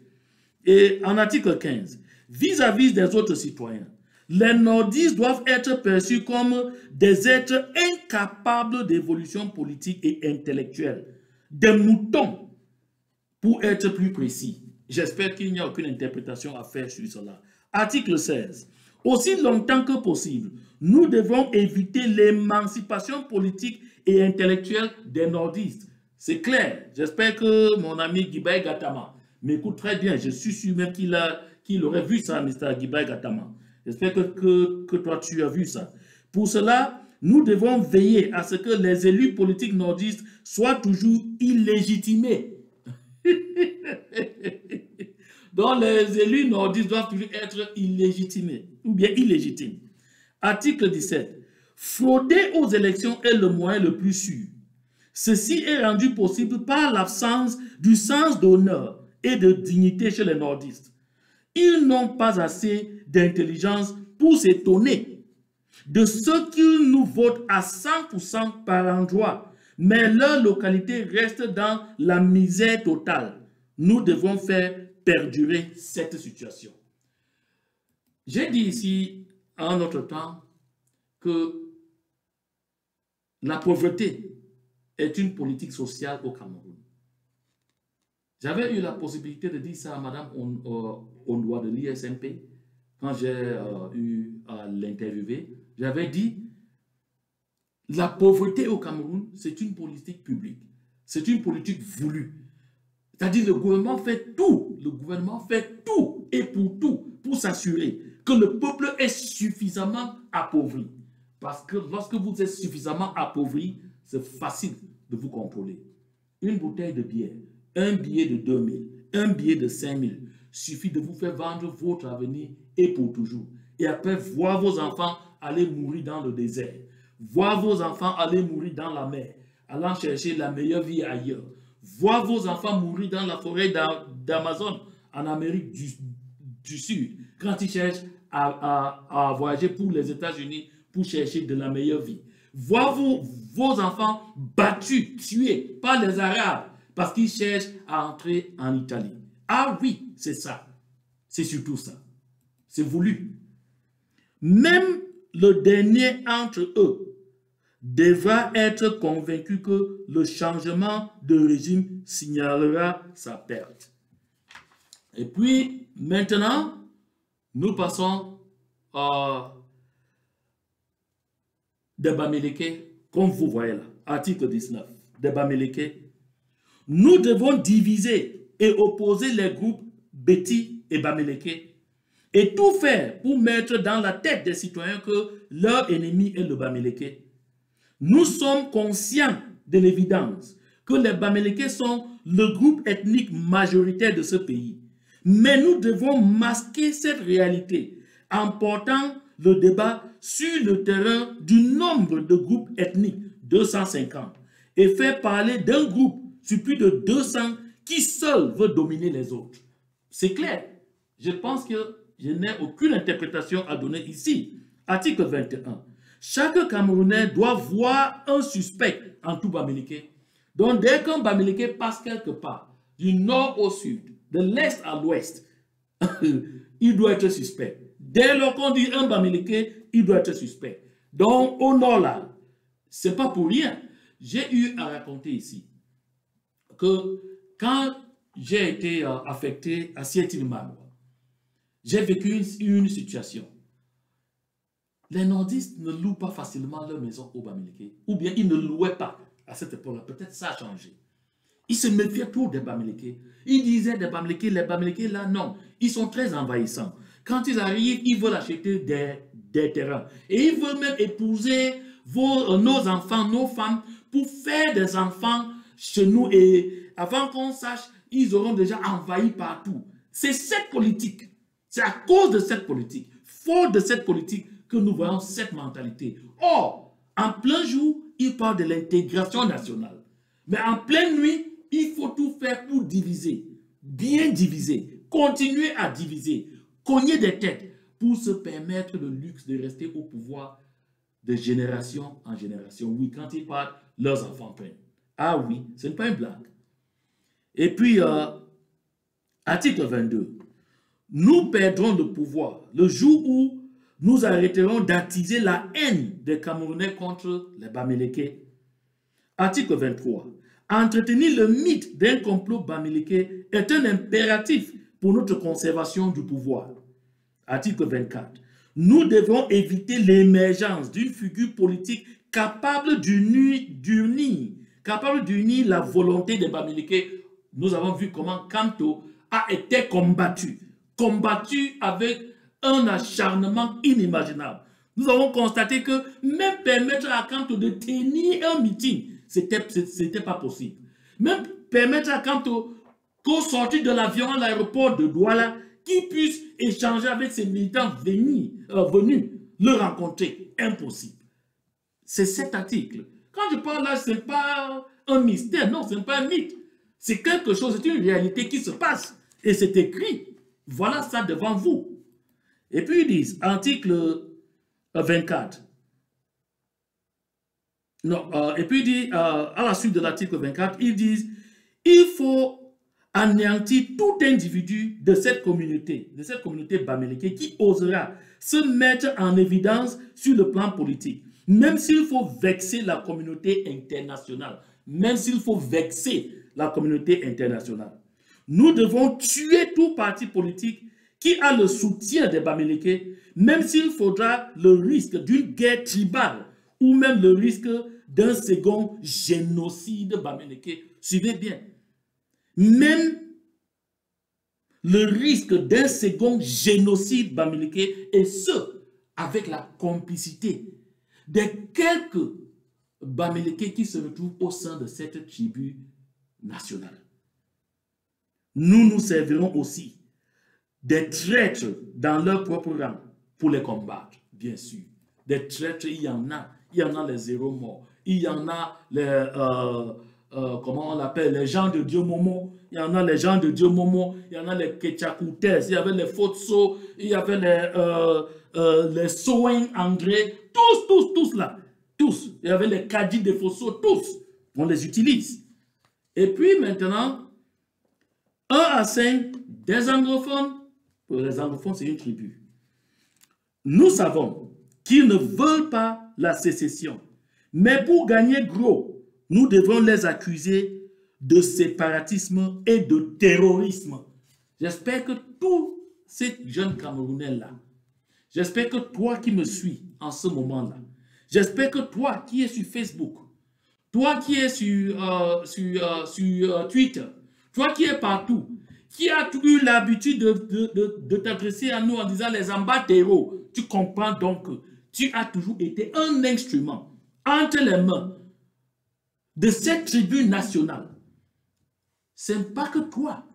Et en article 15, vis-à-vis des autres citoyens, les nordistes doivent être perçus comme des êtres incapables d'évolution politique et intellectuelle. Des moutons, pour être plus précis. J'espère qu'il n'y a aucune interprétation à faire sur cela. Article 16. Aussi longtemps que possible, nous devons éviter l'émancipation politique et intellectuelle des nordistes. C'est clair. J'espère que mon ami Guibay Gattama m'écoute très bien. Je suis sûr même qu'il aurait vu ça, Mr. Guibay Gattama. J'espère que toi, tu as vu ça. Pour cela, nous devons veiller à ce que les élus politiques nordistes soient toujours illégitimés. Donc, les élus nordistes doivent toujours être illégitimés ou bien illégitimes. Article 17. Frauder aux élections est le moyen le plus sûr. Ceci est rendu possible par l'absence du sens d'honneur et de dignité chez les nordistes. Ils n'ont pas assez d'intelligence pour s'étonner de ceux qui nous votent à 100% par endroit, mais leur localité reste dans la misère totale. Nous devons faire perdurer cette situation. J'ai dit ici, en autre temps, que la pauvreté est une politique sociale au Cameroun. J'avais eu la possibilité de dire ça à Madame Ondoa de l'ISMP quand j'ai eu à l'interviewer. J'avais dit, la pauvreté au Cameroun, c'est une politique publique. C'est une politique voulue. C'est-à-dire le gouvernement fait tout et pour tout, pour s'assurer que le peuple est suffisamment appauvri. Parce que lorsque vous êtes suffisamment appauvri, c'est facile de vous contrôler. Une bouteille de bière, un billet de 2000, un billet de 5000, suffit de vous faire vendre votre avenir et pour toujours. Et après, voir vos enfants aller mourir dans le désert, voir vos enfants aller mourir dans la mer, allant chercher la meilleure vie ailleurs, voir vos enfants mourir dans la forêt d'Amazon, en Amérique du Sud, quand ils cherchent à voyager pour les États-Unis pour chercher de la meilleure vie. Voir vos enfants battus, tués par les Arabes parce qu'ils cherchent à entrer en Italie. Ah oui, c'est ça. C'est surtout ça. C'est voulu. Même le dernier entre eux devra être convaincu que le changement de régime signalera sa perte. Et puis, maintenant, nous passons à des Bamileke, comme vous voyez là, article 19, des Bamileke. Nous devons diviser et opposer les groupes Beti et Bamileke et tout faire pour mettre dans la tête des citoyens que leur ennemi est le Bamileke. Nous sommes conscients de l'évidence que les Bamileke sont le groupe ethnique majoritaire de ce pays. Mais nous devons masquer cette réalité en portant le débat sur le terrain du nombre de groupes ethniques, 250, et faire parler d'un groupe sur plus de 200 qui seul veut dominer les autres. C'est clair. Je pense que je n'ai aucune interprétation à donner ici. Article 21. Chaque Camerounais doit voir un suspect en tout Bamileke. Donc, dès qu'un Bamileke passe quelque part, du nord au sud, de l'est à l'ouest, il doit être suspect. Dès lors qu'on dit un Bamileke, il doit être suspect. Donc, au nord là, c'est pas pour rien. J'ai eu à raconter ici que quand j'ai été affecté à Sieti-Mamoua, j'ai vécu une situation. Les nordistes ne louent pas facilement leur maison au Bamileke, ou bien ils ne louaient pas à cette époque-là. Peut-être ça a changé. Ils se méfiaient trop des Bamileke. Ils disaient des Bamileke, les Bamileke là, non. Ils sont très envahissants. Quand ils arrivent, ils veulent acheter des terrains. Et ils veulent même épouser nos enfants, nos femmes, pour faire des enfants chez nous. Et avant qu'on sache, ils auront déjà envahi partout. C'est cette politique. C'est à cause de cette politique, faute de cette politique, que nous voyons cette mentalité. Or, en plein jour, il parle de l'intégration nationale. Mais en pleine nuit, il faut tout faire pour diviser. Bien diviser. Continuer à diviser. Cogner des têtes pour se permettre le luxe de rester au pouvoir de génération en génération. Oui, quand ils partent, leurs enfants prennent. Ah oui, ce n'est pas une blague. Et puis, article 22. Nous perdrons le pouvoir le jour où nous arrêterons d'attiser la haine des Camerounais contre les Bamileke. Article 23. Entretenir le mythe d'un complot Bamileke est un impératif pour notre conservation du pouvoir. Article 24. Nous devons éviter l'émergence d'une figure politique capable d'unir la volonté des Bamileke. Nous avons vu comment Kanto a été combattu avec un acharnement inimaginable. Nous avons constaté que même permettre à Kanto de tenir un meeting, c'était pas possible. Même permettre à Kanto, qu'au sortir de l'avion à l'aéroport de Douala, qu'il puisse échanger avec ses militants venus le rencontrer, impossible. C'est cet article. Quand je parle là, ce n'est pas un mystère, non, ce n'est pas un mythe. C'est quelque chose, c'est une réalité qui se passe. Et c'est écrit. Voilà ça devant vous. Et puis ils disent, article 24. Non, et puis il dit, à la suite de l'article 24, ils disent, il faut anéantir tout individu de cette communauté Bamileke qui osera se mettre en évidence sur le plan politique, même s'il faut vexer la communauté internationale. Même s'il faut vexer la communauté internationale. Nous devons tuer tout parti politique qui a le soutien des Bamileke, même s'il faudra le risque d'une guerre tribale ou même le risque d'un second génocide Bamileke. Suivez bien. Même le risque d'un second génocide Bamileke, et ce, avec la complicité des quelques Bamileke qui se retrouvent au sein de cette tribu nationale. Nous nous servirons aussi des traîtres dans leur propre rang pour les combattre, bien sûr. Des traîtres, il y en a les zéro morts, il y en a les, comment on l'appelle, les gens de Dieu Momo, il y en a les gens de Dieu Momo, il y en a les Ketchakoutes, il y avait les Fotso, il y avait les Soin André, tous là, tous. Il y avait les Kadi de Fosso, tous. On les utilise. Et puis maintenant, 1 à 5 des anglophones, pour les anglophones c'est une tribu. Nous savons qu'ils ne veulent pas la sécession, mais pour gagner gros, nous devons les accuser de séparatisme et de terrorisme. J'espère que tous ces jeunes Camerounais-là, j'espère que toi qui me suis en ce moment-là, j'espère que toi qui es sur Facebook, toi qui es sur Twitter, toi qui es partout, qui as eu l'habitude de t'adresser à nous en disant les ambatéros, tu comprends donc que tu as toujours été un instrument entre les mains de cette tribu nationale. Ce n'est pas que toi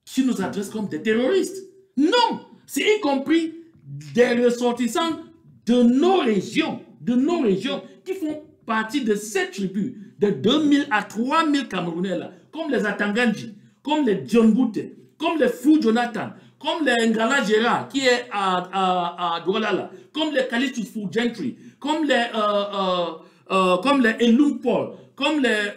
qui nous adresses comme des terroristes. Non, c'est y compris des ressortissants de nos régions qui font partie de ces tribus, de 2000 à 3000 Camerounais là, comme les Atanganji, comme les John Goutte, comme les Fou Jonathan, comme les Ngala Gérard qui est à Douala, comme les Kalistu Fou Gentry, comme les Elum Paul, comme les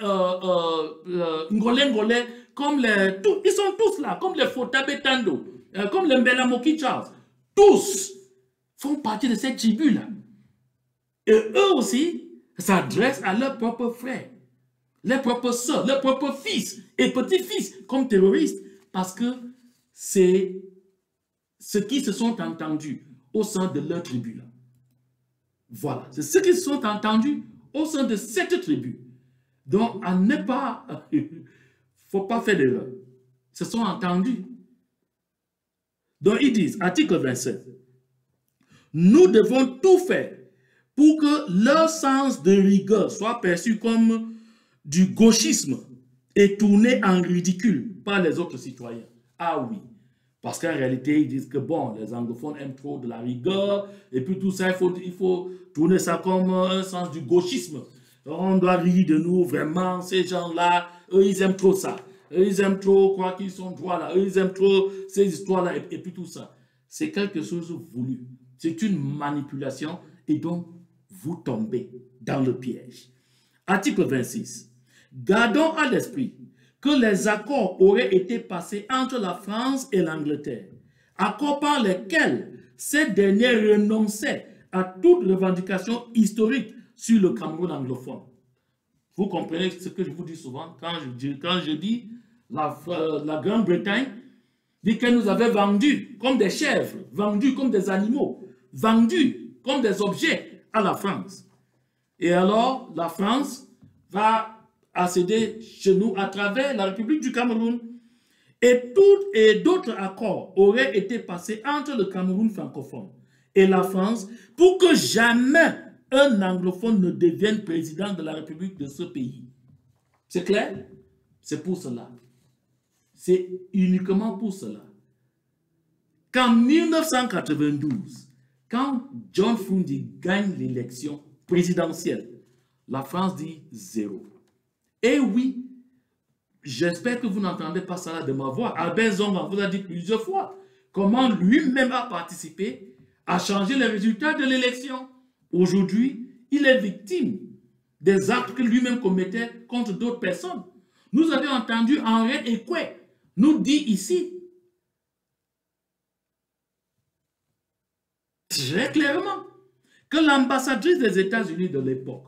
Ngolé, comme les... Tout, ils sont tous là, comme les Fotabe Tando, comme les Mbelamoki Charles. Tous font partie de cette tribu-là. Et eux aussi s'adressent à leurs propres frères, leurs propres soeurs, leurs propres fils et petits-fils comme terroristes, parce que c'est ce qui se sont entendus au sein de leur tribu-là. Voilà, c'est ce qui se sont entendus au sein de cette tribu. Donc, à ne pas... Il ne faut pas faire d'erreur. Ils se sont entendus. Donc, ils disent, article 27, nous devons tout faire pour que leur sens de rigueur soit perçu comme du gauchisme et tourné en ridicule par les autres citoyens. Ah oui, parce qu'en réalité, ils disent que bon, les anglophones aiment trop de la rigueur, et puis tout ça, il faut tourner ça comme un sens du gauchisme. On doit rire de nous, vraiment, ces gens-là, eux, ils aiment trop ça. Eux, ils aiment trop croire qu'ils sont droits là. Eux, ils aiment trop ces histoires-là, et puis tout ça. C'est quelque chose voulu. C'est une manipulation, et donc, vous tombez dans le piège. Article 26. Gardons à l'esprit que les accords auraient été passés entre la France et l'Angleterre, accords par lesquels ces derniers renonçaient à toute revendication historique sur le Cameroun anglophone. Vous comprenez ce que je vous dis souvent quand je dis la Grande-Bretagne dit qu'elle nous avait vendus comme des chèvres, vendus comme des animaux, vendus comme des objets à la France. Et alors, la France va accéder chez nous à travers la République du Cameroun. Et d'autres accords auraient été passés entre le Cameroun francophone et la France pour que jamais un anglophone ne devienne président de la République de ce pays. C'est clair? C'est pour cela. C'est uniquement pour cela qu'en 1992, quand John Fundi gagne l'élection présidentielle, la France dit 0. Et oui, j'espère que vous n'entendez pas ça de ma voix. Albert Zonga vous a dit plusieurs fois comment lui-même a participé à changer les résultats de l'élection. Aujourd'hui, il est victime des actes que lui-même commettait contre d'autres personnes. Nous avions entendu Henriette Ekwe nous dire ici, très clairement, que l'ambassadrice des États-Unis de l'époque,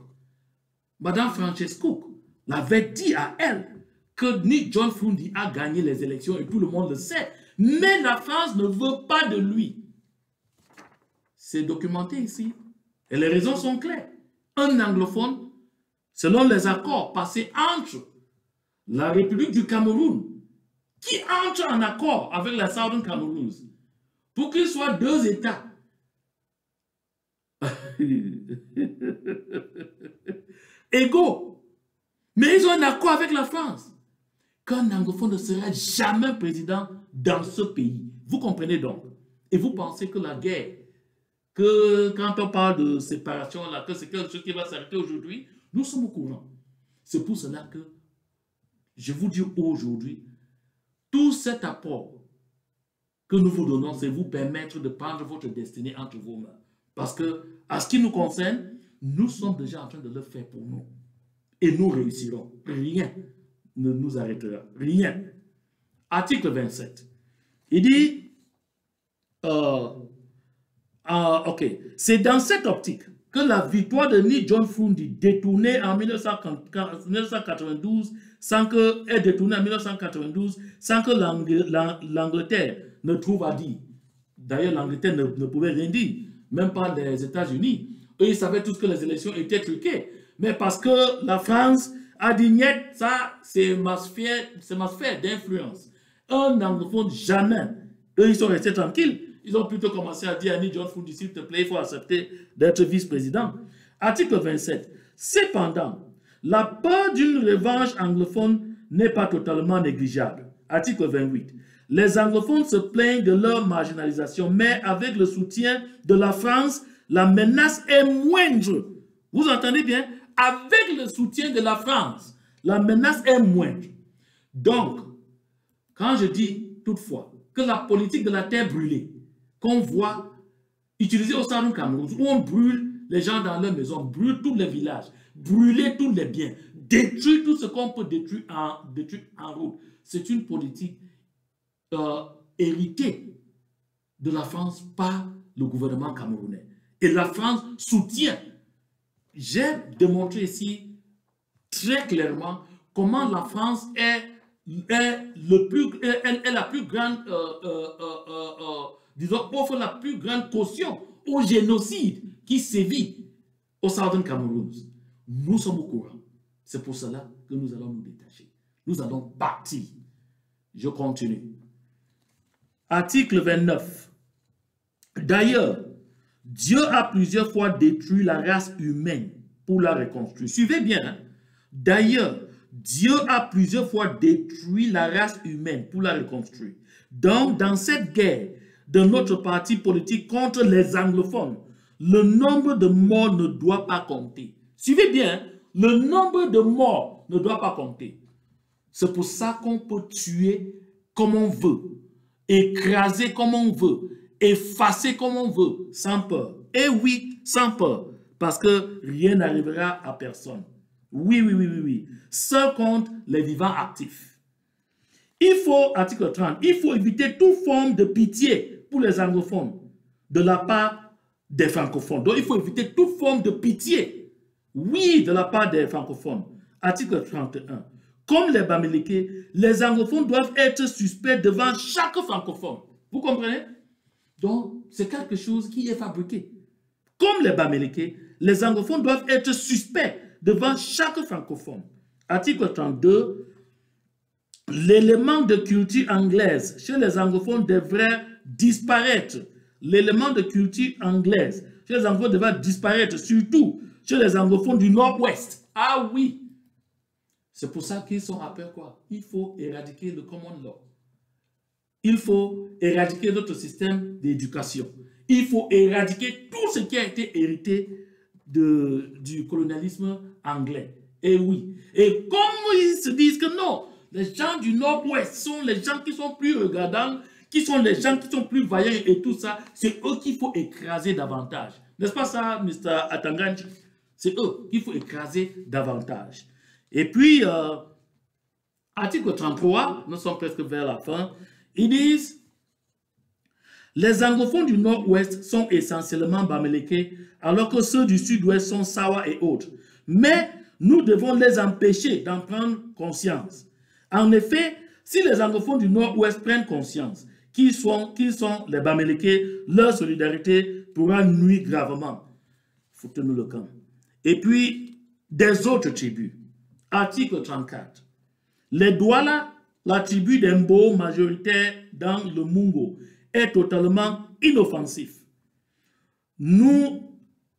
Madame Francesco, l'avait dit à elle que Nick John Fundi a gagné les élections et tout le monde le sait. Mais la France ne veut pas de lui. C'est documenté ici. Et les raisons sont claires. Un anglophone, selon les accords passés entre la République du Cameroun, qui entre en accord avec la Southern Cameroons, pour qu'ils soient deux États. Égaux. Mais ils ont un accord avec la France. Qu'un anglophone ne sera jamais président dans ce pays. Vous comprenez donc? Et vous pensez que la guerre, que quand on parle de séparation, là, que c'est quelque chose qui va s'arrêter aujourd'hui, nous sommes au courant. C'est pour cela que je vous dis aujourd'hui, tout cet apport que nous vous donnons, c'est vous permettre de prendre votre destinée entre vos mains. Parce que, à ce qui nous concerne, nous sommes déjà en train de le faire pour nous. Et nous réussirons. Rien ne nous arrêtera. Rien. Article 27. Il dit, ok, c'est dans cette optique que la victoire de Nick John Fundi, détournée en 1992, sans que l'Angleterre ne trouve à dire. D'ailleurs, l'Angleterre ne pouvait rien dire, même pas les États-Unis. Eux, ils savaient tous que les élections étaient truquées. Mais parce que la France a dit, niet, ça, c'est ma sphère d'influence. Un anglophone, jamais. Eux, ils sont restés tranquilles. Ils ont plutôt commencé à dire à Nick John Fundi, s'il te plaît, il faut accepter d'être vice-président. Article 27. Cependant, la peur d'une revanche anglophone n'est pas totalement négligeable. Article 28. Les anglophones se plaignent de leur marginalisation, mais avec le soutien de la France, la menace est moindre. Vous entendez bien? avec le soutien de la France, la menace est moindre. Donc, quand je dis toutefois que la politique de la terre brûlée, qu'on voit utilisée au Southern Cameroun, où on brûle les gens dans leur maison, brûle tous les villages, brûler tous les biens, détruire tout ce qu'on peut détruire en route, c'est une politique héritée de la France par le gouvernement camerounais. Et la France soutient. J'ai démontré ici très clairement comment la France est la plus grande, disons, offre la plus grande caution au génocide qui sévit au Southern Cameroun. Nous sommes au courant. C'est pour cela que nous allons nous détacher. Nous allons partir. Je continue. Article 29. D'ailleurs, Dieu a plusieurs fois détruit la race humaine pour la reconstruire. Suivez bien. Hein? D'ailleurs, Dieu a plusieurs fois détruit la race humaine pour la reconstruire. Donc, dans cette guerre de notre parti politique contre les anglophones, le nombre de morts ne doit pas compter. Suivez bien, hein? Le nombre de morts ne doit pas compter. C'est pour ça qu'on peut tuer comme on veut, écraser comme on veut, effacer comme on veut, sans peur. Et oui, sans peur, parce que rien n'arrivera à personne. Oui. Seul compte les vivants actifs. Il faut, article 30, il faut éviter toute forme de pitié pour les anglophones de la part des francophones. Donc, il faut éviter toute forme de pitié. Oui, de la part des francophones. Article 31. Comme les Bamileke, les anglophones doivent être suspects devant chaque francophone. Vous comprenez? Donc, c'est quelque chose qui est fabriqué. Comme les Bamileke, les anglophones doivent être suspects devant chaque francophone. Article 32. L'élément de culture anglaise chez les anglophones devrait disparaître. L'élément de culture anglaise chez les anglophones devrait disparaître, surtout chez les anglophones du Nord-Ouest. Ah oui! C'est pour ça qu'ils sont à peur quoi? Il faut éradiquer le common law. Il faut éradiquer notre système d'éducation. Il faut éradiquer tout ce qui a été hérité du colonialisme anglais. Et oui. Et comme ils se disent que non, les gens du Nord-Ouest sont les gens qui sont plus regardants, qui sont les gens qui sont plus vaillants et tout ça, c'est eux qu'il faut écraser davantage. N'est-ce pas ça, Mr. Atanganji? C'est eux qu'il faut écraser davantage. Et puis, article 33, nous sommes presque vers la fin, ils disent les anglophones du Nord-Ouest sont essentiellement Bamileke, alors que ceux du Sud-Ouest sont Sawa et autres. Mais nous devons les empêcher d'en prendre conscience. En effet, si les anglophones du Nord-Ouest prennent conscience qu'ils sont les Bamileke, leur solidarité pourra nuire gravement. Foutez-nous le camp. Et puis, des autres tribus. Article 34. Les Douala, la tribu d'Embo majoritaire dans le Mungo, est totalement inoffensif. Nous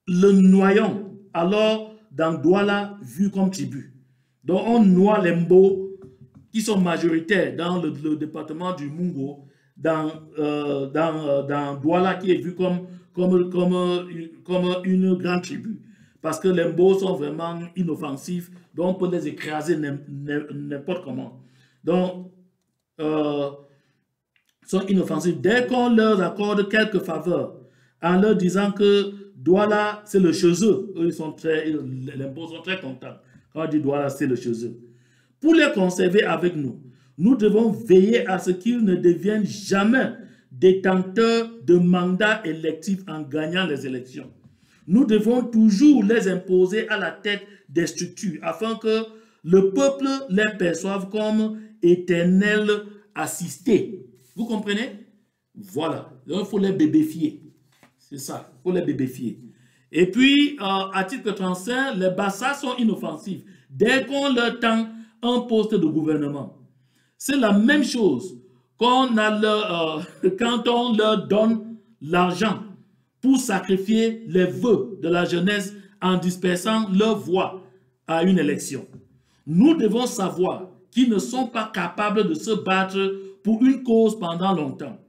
le noyons alors dans Douala vu comme tribu. Donc on noie les Mbo qui sont majoritaires dans le département du Mungo, dans Douala qui est vu comme une grande tribu. Parce que les Mbo sont vraiment inoffensifs, donc on peut les écraser n'importe comment. Donc, sont inoffensifs. Dès qu'on leur accorde quelques faveurs, en leur disant que Douala, c'est le chez eux, les Mbo sont très contents. Quand on dit Douala, c'est le chez eux. Pour les conserver avec nous, nous devons veiller à ce qu'ils ne deviennent jamais détenteurs de mandats électifs en gagnant les élections. Nous devons toujours les imposer à la tête des structures afin que le peuple les perçoive comme éternels assistés. Vous comprenez? Voilà. Donc, il faut les bébéfier. C'est ça. Il faut les bébéfier. Et puis, article 35, les Bassa sont inoffensifs dès qu'on leur tend un poste de gouvernement. C'est la même chose quand on leur donne l'argent pour sacrifier les vœux de la jeunesse en dispersant leur voix à une élection. Nous devons savoir qu'ils ne sont pas capables de se battre pour une cause pendant longtemps.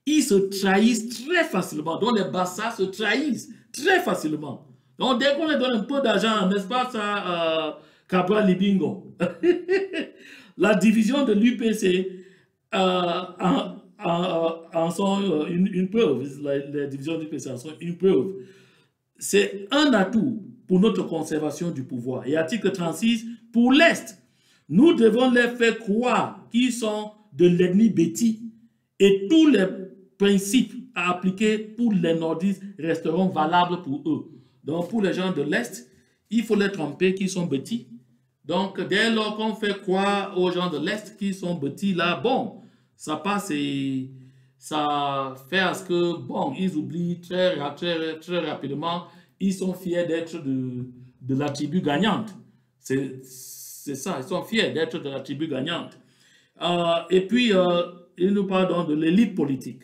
Ils se trahissent très facilement. Donc les Bassa se trahissent très facilement. Donc, dès qu'on leur donne un peu d'argent, n'est-ce pas ça, Cabral Libingo? La division de l'UPC en sont une preuve. Les divisions de l'UPC en sont une preuve. C'est un atout pour notre conservation du pouvoir. Et article 36, pour l'Est, nous devons leur faire croire qu'ils sont de l'ethnie Béti et tous les principes à appliquer pour les nordistes resteront valables pour eux. Donc, pour les gens de l'Est, il faut les tromper qu'ils sont Béti. Donc, dès lors qu'on fait croire aux gens de l'Est qu'ils sont Béti, là, bon, ça passe et ça fait à ce que, bon, ils oublient très rapidement, ils sont fiers d'être de la tribu gagnante. C'est ça, ils sont fiers d'être de la tribu gagnante. Et puis, il nous parle donc de l'élite politique.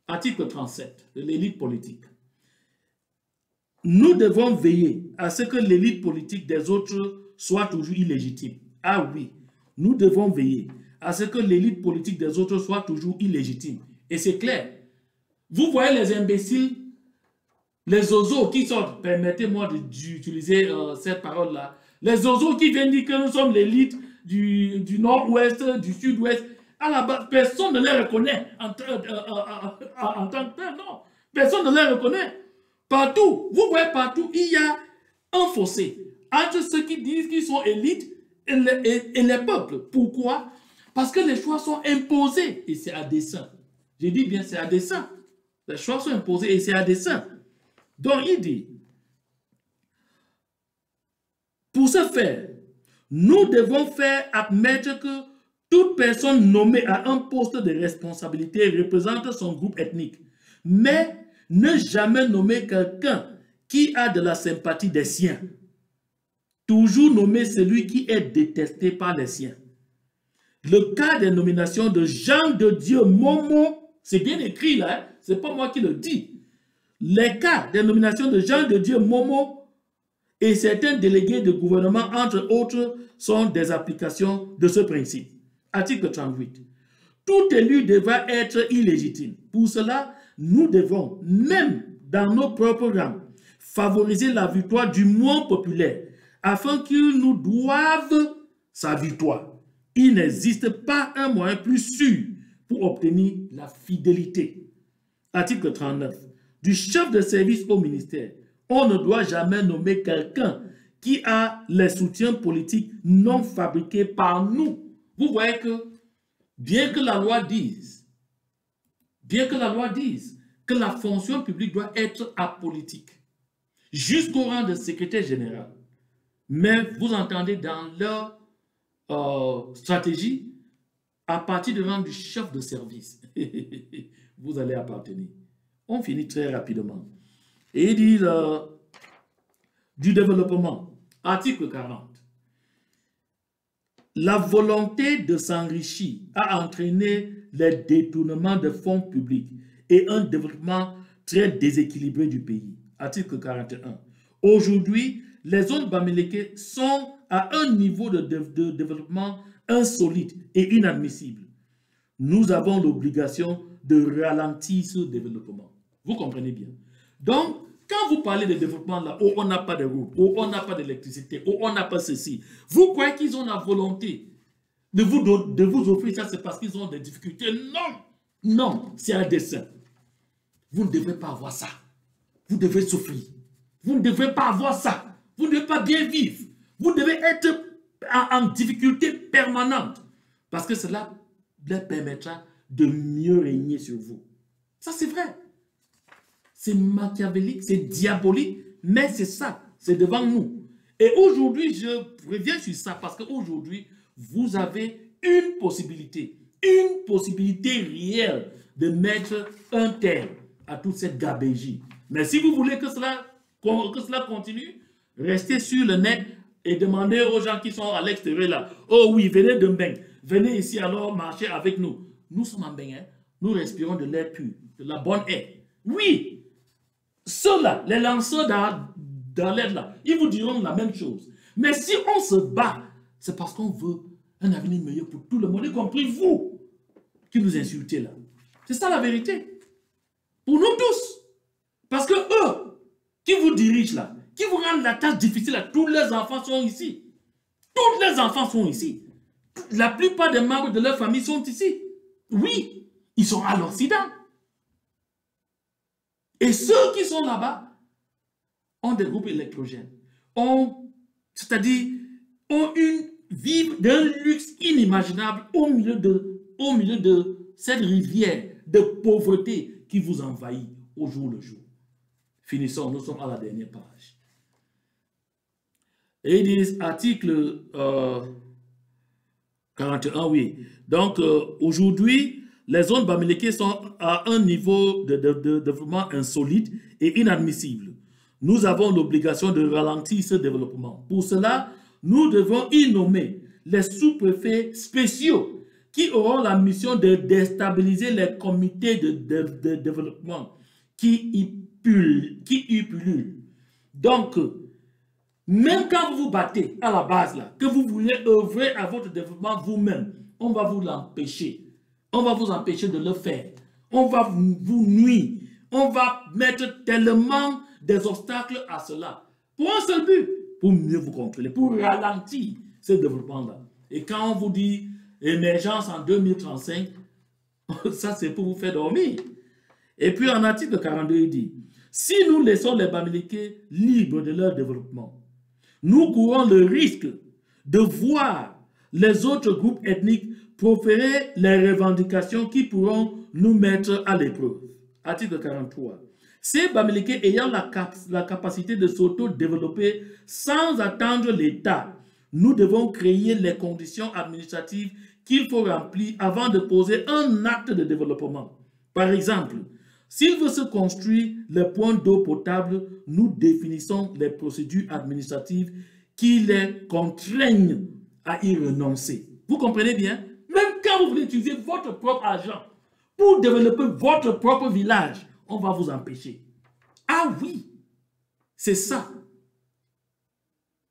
Article 37, de l'élite politique. Nous devons veiller à ce que l'élite politique des autres soit toujours illégitime. Ah oui, nous devons veiller à ce que l'élite politique des autres soit toujours illégitime. Et c'est clair. Vous voyez les imbéciles, les ozos qui sortent, permettez-moi d'utiliser cette parole-là, les ozos qui viennent dire que nous sommes l'élite du nord-ouest, du sud-ouest, à la base, personne ne les reconnaît en tant que tel, non. Personne ne les reconnaît. Partout, vous voyez partout, il y a un fossé entre ceux qui disent qu'ils sont élites et les peuples. Pourquoi? Parce que les choix sont imposés et c'est à dessein. Je dis bien c'est à dessein. Les choix sont imposés et c'est à dessein. Donc il dit, pour ce faire, nous devons faire admettre que toute personne nommée à un poste de responsabilité représente son groupe ethnique, mais ne jamais nommer quelqu'un qui a de la sympathie des siens. Toujours nommer celui qui est détesté par les siens. Le cas des nominations de Jean de Dieu Momo, c'est bien écrit là, hein? C'est pas moi qui le dis. Les cas des nominations de Jean de Dieu Momo et certains délégués de gouvernement, entre autres, sont des applications de ce principe. Article 38. Tout élu devra être illégitime. Pour cela, nous devons, même dans nos propres rangs, favoriser la victoire du moins populaire, afin qu'ils nous doivent sa victoire. Il n'existe pas un moyen plus sûr pour obtenir la fidélité. Article 39. Du chef de service au ministère, on ne doit jamais nommer quelqu'un qui a les soutiens politiques non fabriqués par nous. Vous voyez que, bien que la loi dise que la fonction publique doit être apolitique, jusqu'au rang de secrétaire général, mais vous entendez dans leur stratégie, à partir du rang du chef de service, vous allez appartenir. On finit très rapidement. Et il dit du développement, article 40. La volonté de s'enrichir a entraîné les détournements de fonds publics et un développement très déséquilibré du pays. Article 41. Aujourd'hui, les zones bamileke sont à un niveau de développement insolite et inadmissible. Nous avons l'obligation de ralentir ce développement. Vous comprenez bien. Donc, quand vous parlez de développement là, où on n'a pas de route, où on n'a pas d'électricité, où on n'a pas ceci, vous croyez qu'ils ont la volonté de vous offrir ça, c'est parce qu'ils ont des difficultés? Non, non, c'est un dessein. Vous ne devez pas avoir ça. Vous devez souffrir. Vous ne devez pas avoir ça. Vous ne devez pas bien vivre. Vous devez être en difficulté permanente. Parce que cela leur permettra de mieux régner sur vous. Ça, c'est vrai. C'est machiavélique, c'est diabolique, mais c'est ça. C'est devant nous. Et aujourd'hui, je reviens sur ça parce qu'aujourd'hui, vous avez une possibilité réelle de mettre un terme à toute cette gabégie. Mais si vous voulez que cela continue, restez sur le net et demandez aux gens qui sont à l'extérieur là, oh oui, venez de Mbeng, venez ici alors marcher avec nous. Nous sommes en Mbeng, hein? Nous respirons de l'air pur, de la bonne air. Oui, ceux-là, les lanceurs dans l'air là, ils vous diront la même chose. Mais si on se bat, c'est parce qu'on veut un avenir meilleur pour tout le monde, y compris vous qui nous insultez là. C'est ça la vérité. Pour nous tous. Parce que eux qui vous dirigent là, qui vous rendent la tâche difficile. Tous les enfants sont ici. Tous les enfants sont ici. La plupart des membres de leur famille sont ici. Oui, ils sont à l'Occident. Et ceux qui sont là-bas ont des groupes électrogènes. C'est-à-dire, vivent d'un luxe inimaginable au milieu de cette rivière de pauvreté qui vous envahit au jour le jour. Finissons, nous sommes à la dernière page. Et ils disent, article 41, oui. Donc, aujourd'hui, les zones Bamileke sont à un niveau de développement insolite et inadmissible. Nous avons l'obligation de ralentir ce développement. Pour cela, nous devons y nommer les sous-préfets spéciaux qui auront la mission de déstabiliser les comités de développement qui y pullulent. Donc, même quand vous vous battez à la base, là, que vous voulez œuvrer à votre développement vous-même, on va vous l'empêcher. On va vous empêcher de le faire. On va vous nuire. On va mettre tellement des obstacles à cela. Pour un seul but, pour mieux vous contrôler, pour ralentir ce développement-là. Et quand on vous dit émergence en 2035, ça c'est pour vous faire dormir. Et puis en article 42, il dit, si nous laissons les Bamileke libres de leur développement, nous courons le risque de voir les autres groupes ethniques proférer les revendications qui pourront nous mettre à l'épreuve. Article 43. Ces Bamileke ayant la capacité de s'auto-développer sans attendre l'État, nous devons créer les conditions administratives qu'il faut remplir avant de poser un acte de développement. Par exemple, s'il veut se construire les points d'eau potable, nous définissons les procédures administratives qui les contraignent à y renoncer. Vous comprenez bien? Même quand vous voulez utiliser votre propre argent pour développer votre propre village, on va vous empêcher. Ah oui, c'est ça.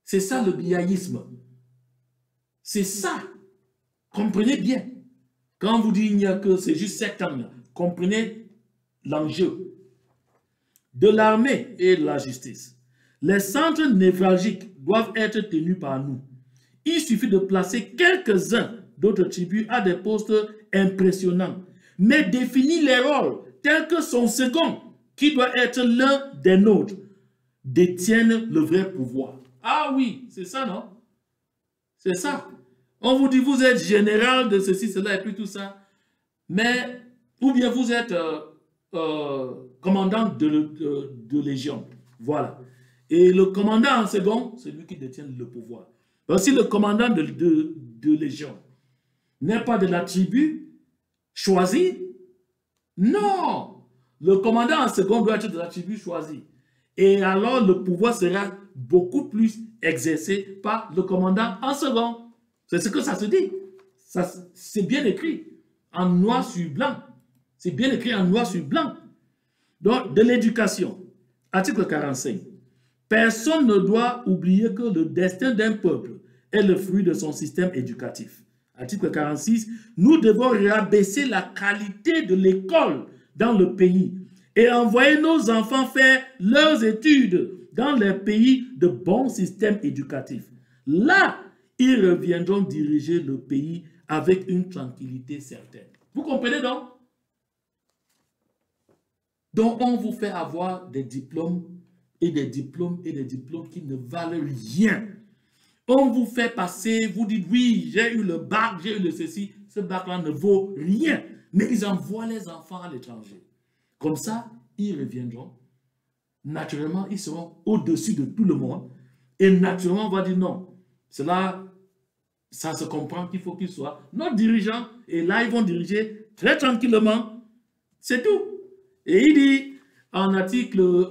C'est ça le biaïsme. C'est ça. Comprenez bien. Quand on vous dit qu'il n'y a que c'est juste 7 ans, comprenez l'enjeu de l'armée et de la justice. Les centres névralgiques doivent être tenus par nous. Il suffit de placer quelques-uns d'autres tribus à des postes impressionnants, mais définir les rôles tels que son second, qui doit être l'un des nôtres, détiennent le vrai pouvoir. Ah oui, c'est ça, non? C'est ça. On vous dit, vous êtes général de ceci, cela, et puis tout ça. Mais, ou bien vous êtes commandant de légion. Voilà. Et le commandant en second, c'est lui qui détient le pouvoir. Donc, si le commandant de légion n'est pas de la tribu choisie, non! Le commandant en second doit être de la tribu choisie. Et alors, le pouvoir sera beaucoup plus exercé par le commandant en second. C'est ce que ça se dit. C'est bien écrit en noir sur blanc. C'est bien écrit en noir sur blanc. Donc, de l'éducation. Article 45. Personne ne doit oublier que le destin d'un peuple est le fruit de son système éducatif. Article 46. Nous devons rabaisser la qualité de l'école dans le pays et envoyer nos enfants faire leurs études dans les pays de bons systèmes éducatifs. Là, ils reviendront diriger le pays avec une tranquillité certaine. Vous comprenez donc? Donc, on vous fait avoir des diplômes et des diplômes et des diplômes qui ne valent rien. On vous fait passer, vous dites, oui, j'ai eu le bac, j'ai eu le ceci. Ce bac-là ne vaut rien. Mais ils envoient les enfants à l'étranger. Comme ça, ils reviendront. Naturellement, ils seront au-dessus de tout le monde. Et naturellement, on va dire non. Cela, ça se comprend qu'il faut qu'ils soient nos dirigeants. Et là, ils vont diriger très tranquillement. C'est tout. Et il dit, en article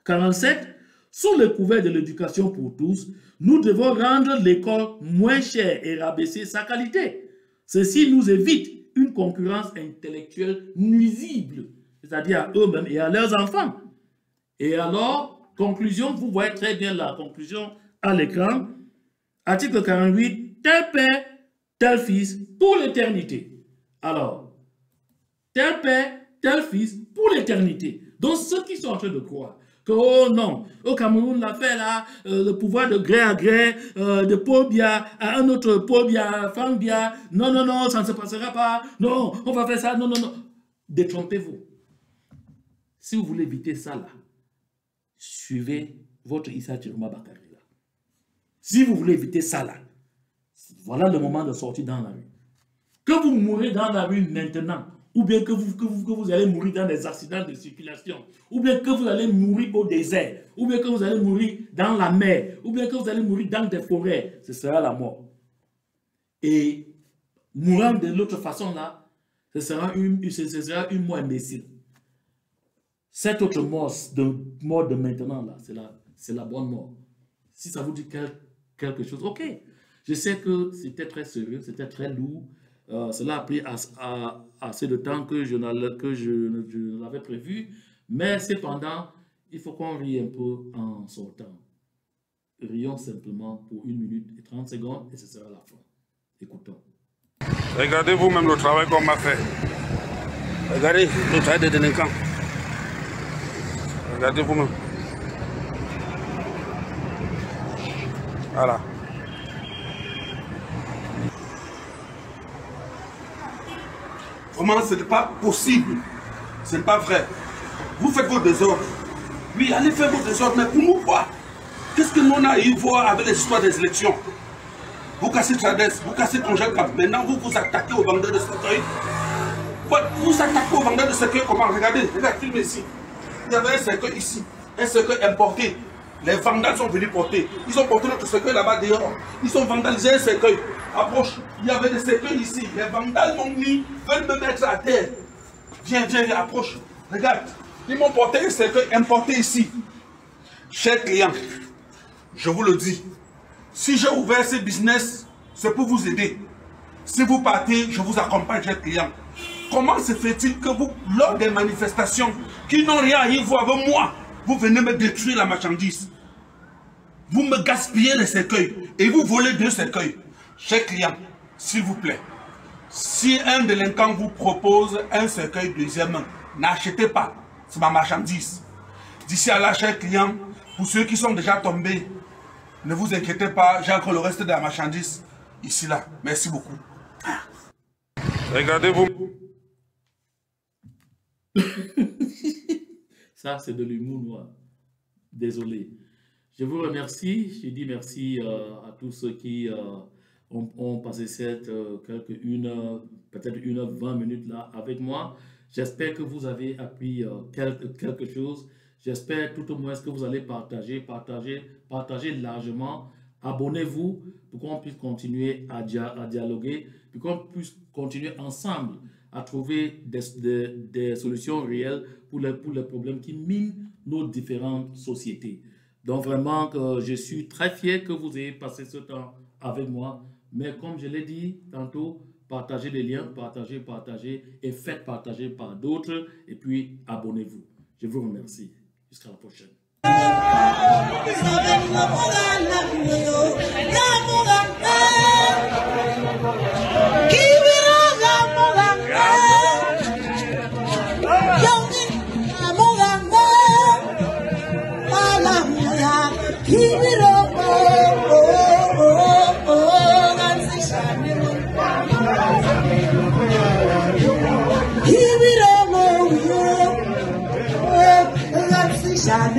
47, sous le couvert de l'éducation pour tous, nous devons rendre l'école moins chère et rabaisser sa qualité. Ceci nous évite une concurrence intellectuelle nuisible, c'est-à-dire à eux-mêmes et à leurs enfants. Et alors, conclusion, vous voyez très bien la conclusion à l'écran. Article 48, tel père, tel fils, pour l'éternité. Alors, tel père, tel fils, pour l'éternité. Donc, ceux qui sont en train de croire Que, oh non, au Cameroun, l'affaire là, le pouvoir de gré à gré, de Paul Biya à un autre Paul Biya, Franck Biya, non, non, non, ça ne se passera pas, non, on va faire ça, non, non, non. Détrompez-vous. Si vous voulez éviter ça là, suivez votre Issa Chiroma Bakary là. Si vous voulez éviter ça là, voilà le moment de sortir dans la rue. Que vous mourrez dans la rue maintenant, ou bien que vous allez mourir dans des accidents de circulation, ou bien que vous allez mourir au désert, ou bien que vous allez mourir dans la mer, ou bien que vous allez mourir dans des forêts, ce sera la mort. Et mourant de l'autre façon là, ce sera une mort imbécile. Cette autre mort de maintenant là, c'est la bonne mort. Si ça vous dit quelque chose, ok. Je sais que c'était très sérieux, c'était très lourd. Cela a pris assez de temps que je l'avais prévu, mais cependant, il faut qu'on rie un peu en sortant. Rions simplement pour 1 minute et 30 secondes et ce sera la fin. Écoutons. Regardez vous-même le travail qu'on m'a fait. Regardez le travail des délinquants. Regardez vous-même. Voilà. Vraiment, ce n'est pas possible. Ce n'est pas vrai. Vous faites vos désordres. Oui, allez faire vos désordres, mais pour nous, quoi? Qu'est-ce que nous on a eu à voir avec les histoires des élections? Vous cassez Tchadès, vous cassez Congel Cap. Maintenant, vous vous attaquez aux vendeurs de cercueils. Vous vous attaquez aux vendeurs de cercueils comment? Regardez, filmez ici. Il y avait un cercueil ici, un cercueil importé. Les vandales sont venus porter. Ils ont porté notre cercueil là-bas dehors. Ils ont vandalisé un cercueil. Approche. Il y avait des cercueils ici. Les vandales m'ont mis, veulent me mettre à terre. Viens, viens, approche. Regarde. Ils m'ont porté un cercueil importé ici. Chers clients, je vous le dis. Si j'ai ouvert ce business, c'est pour vous aider. Si vous partez, je vous accompagne, chers clients. Comment se fait-il que vous, lors des manifestations qui n'ont rien à y voir avec moi, vous venez me détruire la marchandise? Vous me gaspillez les cercueils et vous volez 2 cercueils. Chers clients, s'il vous plaît, si un délinquant vous propose un cercueil deuxième main, n'achetez pas, c'est ma marchandise. D'ici à là, chers clients, pour ceux qui sont déjà tombés, ne vous inquiétez pas, j'ai encore le reste de la marchandise ici là. Merci beaucoup. Regardez-vous. Ça, c'est de l'humour noir. Désolé. Je vous remercie. Je dis merci à tous ceux qui ont passé cette peut-être 1h20 minutes là avec moi. J'espère que vous avez appris quelque chose. J'espère tout au moins que vous allez partager largement. Abonnez-vous pour qu'on puisse continuer à dialoguer, pour qu'on puisse continuer ensemble à trouver des solutions réelles pour les problèmes qui minent nos différentes sociétés. Donc vraiment, je suis très fier que vous ayez passé ce temps avec moi. Mais comme je l'ai dit tantôt, partagez les liens, partagez et faites partager par d'autres. Et puis, abonnez-vous. Je vous remercie. Jusqu'à la prochaine. Shall